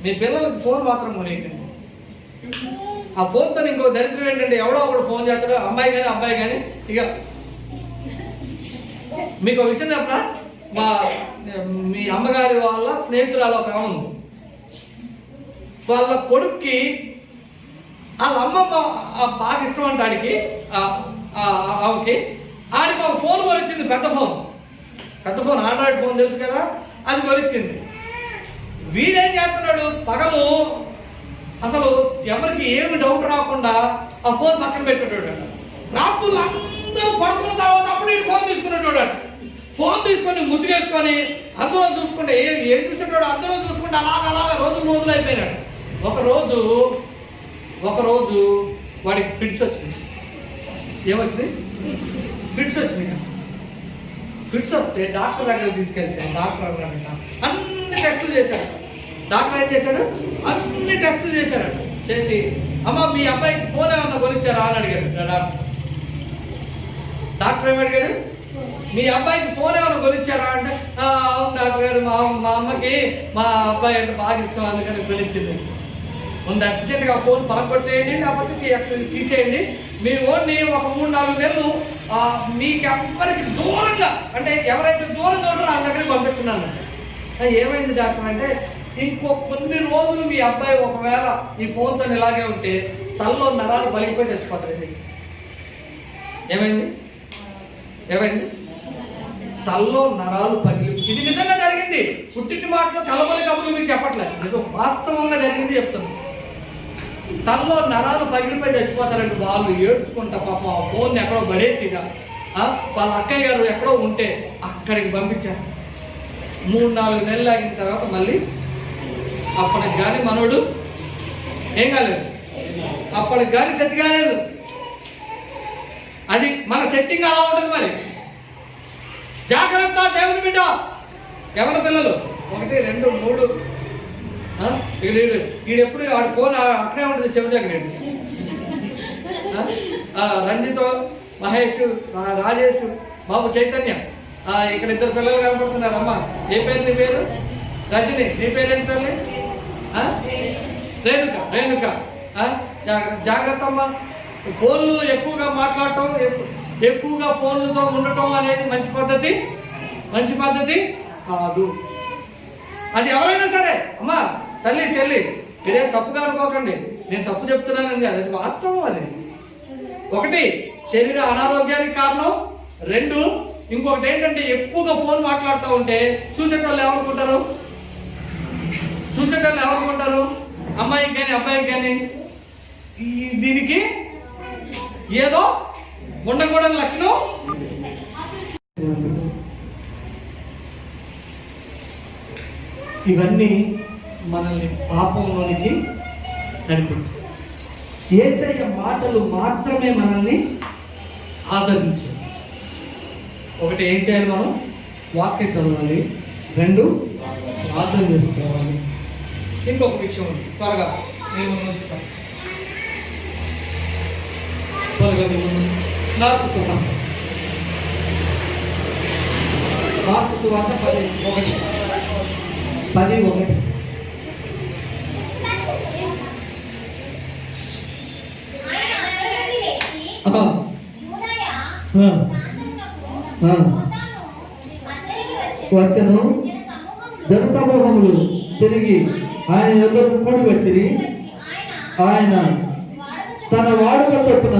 A: మీ పిల్లలకు ఫోన్ మాత్రం కొనేయండి. ఆ ఫోన్తో ఇంకో దరిద్రం ఏంటంటే ఎవడో ఒకడు ఫోన్ చేస్తాడు, అమ్మాయి కానీ అబ్బాయి కానీ. ఇక మీకు ఒక విషయం చెప్పనా? మీ అమ్మగారి వాళ్ళ స్నేహితురాలు ఒక ఆమె ఉంది. వాళ్ళ కొడుక్కి వాళ్ళ అమ్మమ్మ బాగా ఇష్టం అంటే ఆమెకి ఆడికి ఒక ఫోన్ కొనిచ్చింది. పెద్ద ఫోన్ ఆండ్రాయిడ్ ఫోన్ తెలుసు కదా, అది కొనిచ్చింది. వీడేం చేస్తున్నాడు? పగలు అసలు ఎవరికి ఏమి డౌట్ రాకుండా ఆ ఫోన్ పక్కన పెట్టేటోడు. రాత్రులు అందరూ పడుకున్న తర్వాత అప్పుడు వీడు ఫోన్ తీసుకునేటోడు. ఫోన్ తీసుకొని ముసుగేసుకొని అందులో చూసుకుంటే ఏం చూసేటోడు అందులో చూసుకుంటే అలాగా రోజులు అయిపోయినాడు. ఒకరోజు వాడికి ఫిట్స్ వచ్చింది. ఏమొచ్చింది? ఫిట్స్ వచ్చినాయి. ఫిట్స్ వస్తే డాక్టర్ దగ్గర తీసుకెళ్తే డాక్టర్ అన్ని టెస్టులు చేశాడు. డాక్టర్ ఏం చేశాడు? అన్ని టెస్టులు చేశాడు. చేసి అమ్మ మీ అబ్బాయికి ఫోన్ ఏమన్నా కొనిచ్చారా అని అడిగాడు డాక్టర్ ఏమడిగాడు? మీ అబ్బాయికి ఫోన్ ఏమైనా కొనిచ్చారా అంటే అవును డాక్టర్ గారు, మా అమ్మకి మా అబ్బాయి అంటే బాగా ఇష్టం అందుకని కొనిచ్చింది. ముందు అర్జెంట్గా ఫోన్ పలకొట్టేయండి, లేకపోతే తీసేయండి. మీ ఓన్ని ఒక 3-4 నెలలు మీకు ఎవ్వరికి దూరంగా అంటే ఎవరైతే దూరంగా ఉంటారో వాళ్ళ దగ్గరికి పంపించున్నాను. ఏమైంది డాక్టర్ అంటే ఇంకో కొన్ని రోజులు మీ అబ్బాయి ఒకవేళ ఈ ఫోన్తో ఇలాగే ఉంటే తల్లో నరాలు పలిగిపోయి చచ్చిపోతారండి. ఏమైంది? తల్లో నరాలు పగిలి. ఇది నిజంగా జరిగింది. పుట్టిన మాటలో కలవలి కబుర్లు మీకు చెప్పట్లేదు, ఏదో వాస్తవంగా జరిగింది చెప్తుంది. తల్లో నరాలు పగిలిపోయి చచ్చిపోతారండి. వాళ్ళు ఏడ్చుకుంటా పాపం ఆ ఫోన్ ఎక్కడో పడేసిగా వాళ్ళ అక్కయ్య గారు ఎక్కడో ఉంటే అక్కడికి పంపించారు. 3-4 నెలలు ఆగిన తర్వాత మళ్ళీ అప్పటికి కానీ మనోడు ఏం కాలేదు, అప్పటికి కానీ సెట్ కాలేదు. అది మన సెట్టింగ్ అలా ఉంటుంది. మరి జాగ్రత్త దేవుని బిడ్డ. ఎవరి పిల్లలు 1, 2, 3 ఈడెప్పుడు వాడి ఫోన్ అక్కడే ఉంటుంది చెవి దగ్గర. రంజిత్, మహేష్, రాజేష్, బాబు చైతన్య, ఇక్కడ 2 పిల్లలు కనపడుతున్నారు. అమ్మ ఏ పేరు? నీ పేరు రజని. నీ పేరేంటి తల్లి? రేణుక. జాగ్రత్త అమ్మ. ఫోన్లు ఎక్కువగా మాట్లాడటం, ఎక్కువగా ఫోన్లతో ఉండటం అనేది మంచి పద్ధతి కాదు. అది ఎవరైనా సరే అమ్మా, తల్లి, చెల్లి, మీరేం తప్పుగా అనుకోకండి. నేను తప్పు చెప్తున్నానండి, అది వాస్తవం. అది 1 శరీర అనారోగ్యానికి కారణం. 2 ఇంకొకటి ఏంటంటే ఎక్కువగా ఫోన్ మాట్లాడుతూ ఉంటే చూసేటోళ్ళు ఏమనుకుంటారు? అమ్మాయికి కానీ అబ్బాయికి కానీ దీనికి ఏదో ఉండకూడని లక్షణం. ఇవన్నీ మనల్ని పాపంలోనికి నడిపించాయి. యేసయ్య మాటలు మాత్రమే మనల్ని ఆదరించాయి. 1 ఏం చేయాలి? మనం వాక్యం చదవాలి. 2 ప్రార్థన చేసుకోవాలి. ఇంకొక విషయం ఉంది, త్వరగా నేను ఉంచుతాను. నాకు మార్కు సువార్త 10:1. 10:1. వచ్చను జన సమూహములు తిరిగి ఆయన యొద్దకు కూడి వచ్చిరి. ఆయన తన వాడుక చొప్పున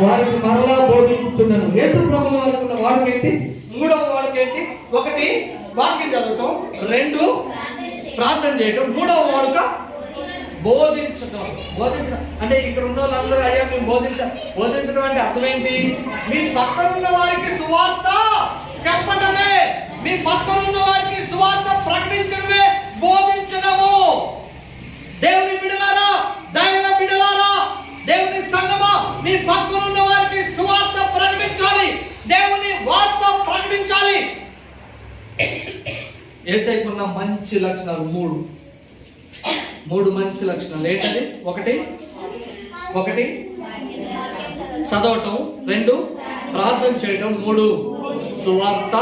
A: వారికి మరలా బోధించుతున్నాను. యేసు ప్రభువు వారికి ఉన్న వాడుక ఏంటి? మూడవ వాడుక ఏంటి? 1 వాక్యం చదవటం, 2 ప్రార్థన చేయటం, మూడవ వాడుక బోధించడం. అంటే ఇక్కడ ఉన్న వాళ్ళందరూ అయ్యా మేము బోధించడం అంటే అర్థం ఏంటి? మీ పక్కన ఉన్న వారికి సువార్త చెప్పటమే, మీ పక్కన ఉన్న వారికి సువార్త ప్రకటించడమే బోధించడము. దేవుని బిడ్డలారా, దైవ బిడ్డలారా, దేవుని సంగమా, మీ పక్కన ఉన్న వారికి సువార్త ప్రకటించాలి, దేవుని వార్త ప్రకటించాలి. యేసయ్యకున్న మంచి లక్షణాలు మూడు మంచి లక్షణాలు ఏంటది? 1 చదవటం, 2 ప్రార్థన చేయడం, 3 సువార్త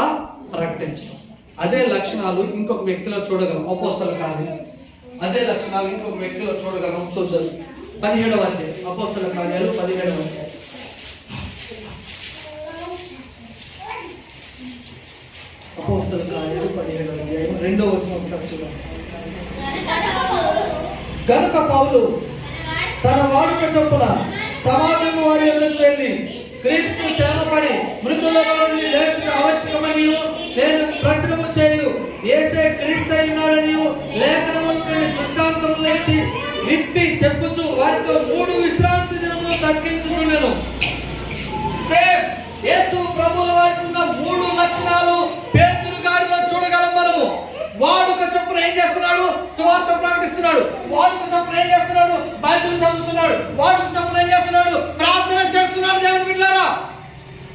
A: ప్రకటించడం. అదే లక్షణాలు ఇంకొక వ్యక్తిలో చూడగలం. అపోస్తల కార్యం అదే లక్షణాలు ఇంకొక వ్యక్తిలో చూడగలం. చూద్దాం 17వ అధ్యాయం, అపోస్తల కార్యాలు 17వ అధ్యాయం. అపోస్తల కార్యాలు 17వ అధ్యాయం 2వ వచనం ఒకసారి చూద్దాం. గనుక పౌలు తన వాడుక చొప్పున సమాజము వారి ఎదురుకు వెళ్ళి క్రీస్తు శ్రమపడి మృతులలో నుండి లేచిన ఆవశ్యకమని నేను ప్రకటన చేయు, యేసే క్రీస్తు అయినాడని లేఖనములను దృష్టాంతములు విప్పి చెప్పుచు వారితో 3 విశ్రాంతి దినములు తగ్గించుకున్నాను. యేసు ప్రభువుల వారికి ఉన్న 3 లక్షణాలు పేతురు గారిలో చూడగలం మనము. వాడుక చొప్పున ఏం చేస్తున్నాడు? సువార్త ప్రకటిస్తున్నాడు. వాడుక చొప్పున ఏం చేస్తున్నాడు? బైబిల్ చదువుతున్నాడు. వాడుక చొప్పున ఏం చేస్తున్నాడు? ప్రార్థన చేస్తున్నాడు. దేవుని బిడ్డలారా,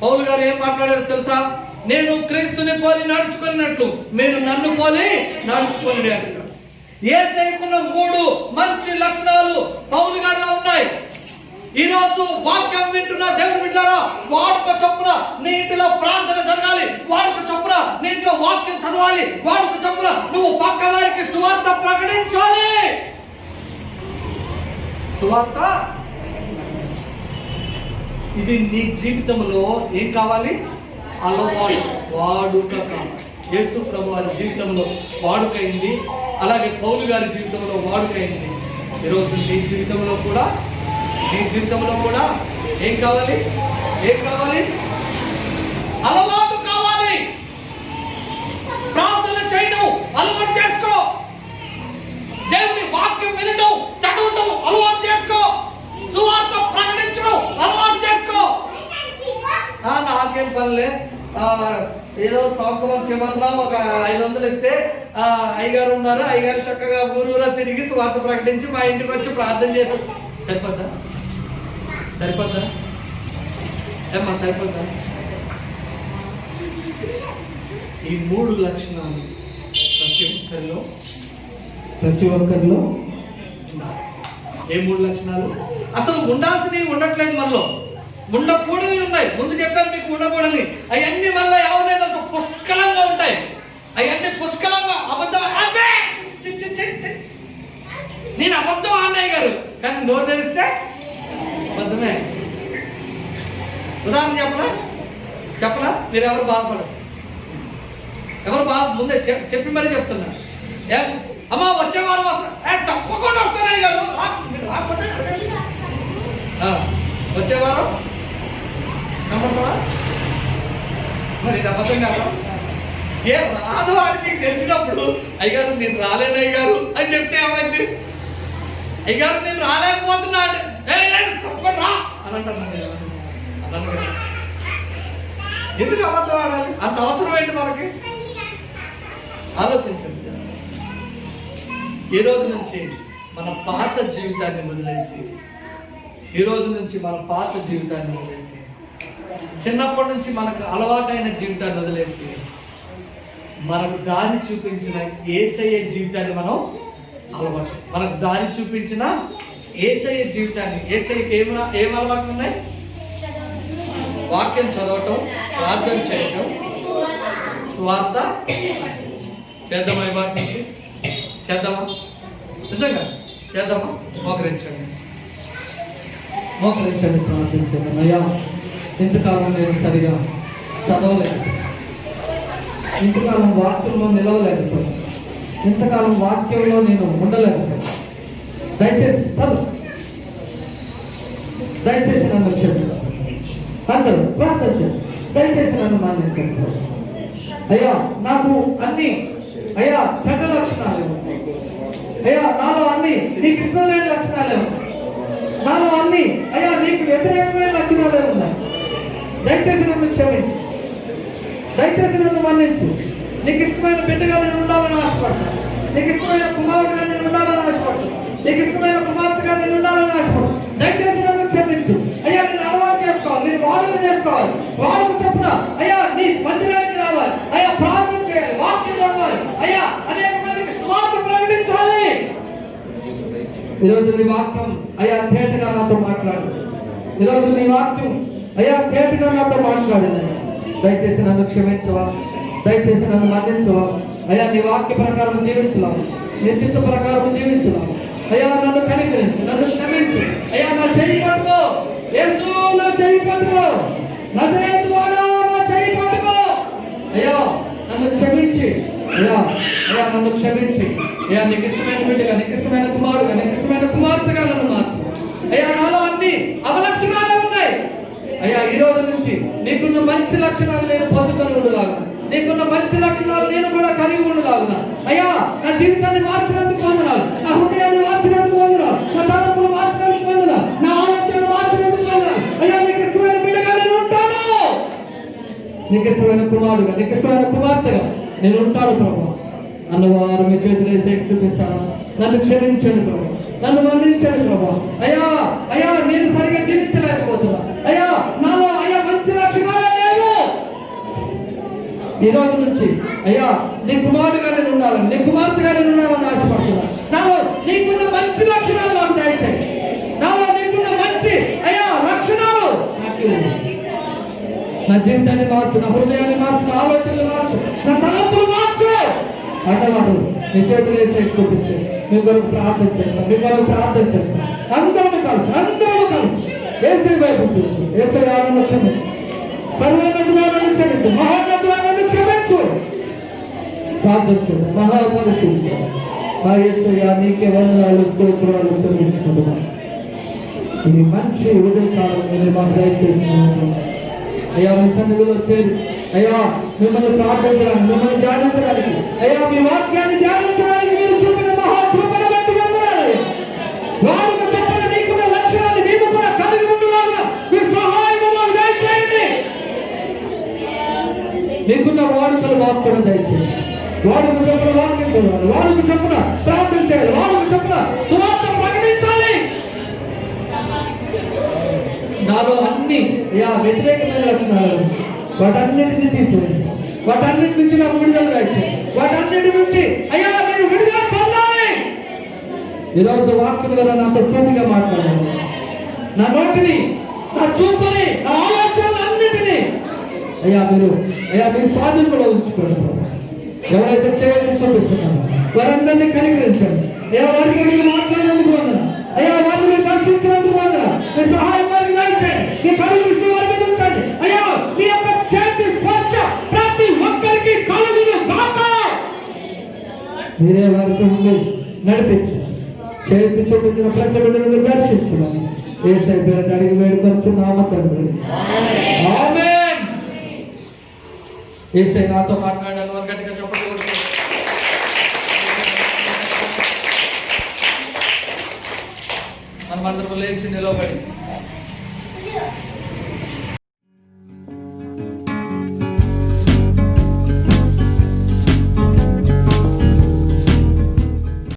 A: పౌలు గారు ఏం మాట్లాడారో తెలుసా? నేను క్రీస్తుని పోలి నడుచుకున్నట్లు మీరు నన్ను పోలి నడుచుకోండి అంటున్నాడు. యేసయ్యకున్న 3 మంచి లక్షణాలు పౌలు గారిలో ఉన్నాయి. ఈ రోజు వాక్యం వింటున్న దేవుని బిడ్డలారా, వాడుక చొప్పున నీ ఇంటిలో ప్రార్థన జరగాలి, వాడుక చొప్పున నీ ఇంట్లో వాక్యం చదవాలి, వాడుక చొప్పున నువ్వు పక్క వారికి సువార్త ప్రకటించాలి. సువార్త ఇది నీ జీవితంలో ఏం కావాలి? అలవాటు, వాడుక కావాలి. యేసు ప్రభు వారి జీవితంలో వాడుకైంది, అలాగే పౌలు గారి జీవితంలో వాడుకైంది. ఈరోజు నీ జీవితంలో కూడా ఏం కావాలి? అలవాటు కావాలి. ప్రార్థన చేయడం అలవాటు చేసుకో. దేవుని వాక్యం వినడం, చదవడం అలవాటు చేసుకో. సువార్త ప్రకటించడం అలవాటు చేసుకో. నాకేం పనిలే, ఏదో సంవత్సరం చివరిలో ఒక 500 ఇస్తే అయ్యగారు ఉన్నారు, అయ్యగారు చక్కగా ఊరూరా తిరిగి సువార్త ప్రకటించి మా ఇంటికి వచ్చి ప్రార్థన చేసి సరిపోద్దా ఏమ్మా? సరిపోద్దా? ఈ 3 లక్షణాలు ప్రతి ఒక్కరిలో ఏ 3 లక్షణాలు? అసలు ఉండాల్సినవి ఉండట్లేదు, మనలో ఉండకూడని ఉన్నాయి. ముందు చెప్పాను మీకు ఉండకూడని. అవన్నీ మళ్ళీ ఎవరినైనా పుష్కలంగా ఉంటాయి. అవన్నీ పుష్కలంగా అబద్ధం. నేను అబద్ధం అన్నయ్య గారు, కానీ నోరు తెరిస్తే అబద్ధమే. ఉదాహరణ చెప్పనా? మీరు ఎవరు బాధపడరు, ముందే చెప్పి మరీ చెప్తున్నా. అమ్మా వచ్చే వారం వస్తా, తప్పకుండా వస్తానయ్య గారు. రాకపోతే వచ్చే వారం కనపడతావా? మరి అబద్ధం కాదు. ఏ రాదు అని నీకు తెలిసినప్పుడు అయ్యగారు నేను రాలేను అయ్యగారు అని చెప్తే ఏమైంది? అయ్యగారు నేను రాలేకపోతున్నా అంటే రా అని అంటాను. ఎందుకు అబద్ధం ఆడాలి? అంత అవసరం ఏంటి మనకి? ఆలోచించండి. ఈ రోజు నుంచి మన పాత జీవితాన్ని వదిలేసి చిన్నప్పటి నుంచి మనకు అలవాటైన జీవితాన్ని వదిలేసి మనకు దారి చూపించిన యేసయ్య జీవితాన్ని మనం అలవాటు. మనకు దారి చూపించిన యేసయ్య జీవితాన్ని, యేసయ్యకి ఏం అలవాట్లు ఉన్నాయి? వాక్యం చదవటం, ప్రార్థన చేయటం, స్వార్థ చేద్దామా? ఈ వాటి నుంచి చేద్దామా? నిజంగా చేద్దామా? మోకరించండి, ప్రార్థించండి. అయ్యా, ఇంతకాలం నేను సరిగా చదవలేదు, ఇంతకాలం వాక్యంలో నిలవలేదు, ఇంతకాలం వాక్యంలో నేను ఉండలేదు. దయచేసి చదువు, దయచేసి నన్ను క్షమించండి. అందరూ ప్రార్థించండి, దయచేసి నన్ను మన్నించండి. అయ్యా, నాకు అన్ని అయ్యా చెడ్డ లక్షణాలు, అయ్యా నాలో అన్ని నీకు ఇష్టమైన లక్షణాలే ఉన్నాయి, నాలో అన్ని అయ్యా నీకు వ్యతిరేకమైన లక్షణాలే ఉన్నాయి. దయచేసి నన్ను క్షమించు, దయచేసి నన్ను మన్నించు. నీకు ఇష్టమైన బిడ్డగా నేను ఉండాలని ఆశపడతాను, నీకు ఇష్టమైన కుమారుడుగా నేను ఉండాలని ఆశపడతాను, నీకు ఇష్టమైన కుమార్తెగా నేను ఉండాలని ఆశపడతాను. దయచేసి నన్ను క్షమించు అయ్యా. నేను అలవాటు చేసుకోవాలి, నేను వాడుక చేసుకోవాలి, వాడుక చెప్పున అయ్యా నీ మందిరానికి రావాలి, అయ్యా ప్రార్థన చేయాలి, వాక్యం రావాలి, అయ్యా అనేక మందికి స్వార్థ ప్రకటించాలి. ఈరోజు నీ వాక్యం అయ్యా తేటగా నాతో మాట్లాడు, ఈరోజు నీ వాక్యం అయ్యా తేటగా నాతో మాట్లాడింది. దయచేసి నన్ను క్షమించవా, దయచేసి నన్ను మన్నించవా అయ్యా. నీ వాక్య ప్రకారం జీవించలా, నీ చిత్త ప్రకారం జీవించలా అయ్యా. నన్ను కనికరించు, నన్ను క్షమించు అయ్యా. నా చేయి పట్టుకో యేసు, నా చేయి పట్టుకో నజరేతు వాడా, నా చేయి పట్టుకో అయ్యా. నన్ను క్షమించి అయ్యా, అయ్యా నన్ను క్షమించి అయ్యా. నీకు ఇష్టమైన బిడ్డగా, నీకు ఇష్టమైన కుమారుడుగా, నీకు ఇష్టమైన కుమార్తెగా నన్ను మార్చు అయ్యా. నాలో అన్ని అవలక్షణాలే ఉన్నాయి అయ్యా. ఈ రోజు నుంచి నీకున్న మంచి లక్షణాలు నేను పొందుకొని ఉండలాగున, నీకున్న మంచి లక్షణాలు నేను కూడా కలిగి ఉండలాగున అయ్యా. నా జీవితాన్ని మార్చినందుకు వందనాలు, నా హృదయాన్ని మార్చినందుకు వందనాలు, నా తలంపులు మార్చినందుకు వందనాలు, నా ఆలోచనలు మార్చినందుకు వందనాలు అయ్యా. నీకు ఇష్టమైన బిడ్డగా నేను ఉంటాను, నీకు ఇష్టమైన కుమారుడుగా, నీకు ఇష్టమైన కుమార్తెగా నేను ఉంటాను ప్రభు. అన్నవారు మీ చేతులు వేసి చూపిస్తాను. నన్ను క్షమించండి ప్రభు, నన్ను మన్నించండి ప్రభు అయ్యా. అయ్యా నేను సరిగా జీవించలేకపోతున్నా అయ్యా, నాలో అయ్యా మంచి లక్షణాలే లేవు. ఈ రోజు నుంచి అయ్యా నీ కుమారుడుగా నేను ఉండాలని, నీ కుమార్తెగా నేను ఉండాలని ఆశపడుతున్నా. నాలో నీకున్న మంచి లక్షణాలు నాకు దయచేయండి, నాలో నీకున్న మంచి అయ్యా లక్షణాలు నాకు నా జీవితాన్ని మార్చు, నా హృదయాన్ని మార్చు, నా ఆలోచనలు మార్చు, నా తలంపులు మార్చు. అన్నవారు నీ చేతులు వేసి చూపిస్తే మీ కొరకు ప్రార్థన చేస్తాం, మీ కొరకు ప్రార్థన చేస్తాం. అందరూ కలిసి ఏసీ వైపు చూసి ఏసీ ఆనంద క్షమించు, సర్వోన్నతులను క్షమించు, మహోన్నతులను క్షమించు. ప్రార్థన చేద్దాం. మహాపరిశుద్ధ మా యేసయ్యా నీకే వందనాలు, స్తోత్రాలు చెల్లించుకుంటున్నాం. ఇది మంచి ఉదయకాలం మీరు మాకు దయచేసి అయ్యా మీ సన్నిధిలో చేరి అయ్యా మిమ్మల్ని ప్రార్థించడానికి, మిమ్మల్ని ధ్యానించడానికి అయ్యా మీ వాక్యాన్ని ధ్యానించడానికి మీరు చూపిన మహాకృపను బట్టి వందనాలు. వాడుక చెప్పిన నీకున్న లక్షణాన్ని మేము కూడా కలిగి ఉండేలాగా మీ సహాయం మాకు దయచేయండి. నీకున్న వాడుకలు మాకు కూడా దయచేయండి. వాడుక చెప్పిన వాక్యం చదవాలి, వాడుక చెప్పిన ప్రార్థన చేయాలి, వాడుక చెప్పిన సువార్త ప్రకటించాలి. నాలో అన్ని వ్యతిరేకమైన లక్షణాలు వాటన్నిటిని తీసుకోండి, వాటన్నిటి నుంచి నాకు విడుదల ఇచ్చింది, వాటన్నిటి నుంచి అయ్యా మీరు విడుదల పొందాలి. ఈరోజు వాక్యం కదా నాతో చూపుగా మాట్లాడాలి. నా నోటిని, నా చూపుని, నా ఆలోచనలు అన్నిటినీ మీరు స్వాధీనంలో ఉంచుకోండి. ఎవరైతే చేయాలని చూపిస్తున్నారు వారందరినీ కనికరించండి. వారికి మీరు మాట్లాడినందుకు వందన, వారిని మీరు దర్శించినందుకు వందన. మీ సహాయం వారికి దయచేయండి, మీ కళ్ళు దృష్టి వారి మీద ఉంచండి. మీ యొక్క చేతి స్పర్శ ప్రతి ఒక్కరికి కలుగును గాక. మీరే వారికి ఉండి నడిపించు, చేతి చూపించిన ప్రతి బిడ్డను దర్శించున్నాను. యేసయ్య పేరట అడిగి వేడుకొంచున్నాము తండ్రి, ఆమేన్. యేసయ్య నాతో మాట్లాడాను అని గట్టిగా చెప్పండి. మనమందరం లేచి నిలబడి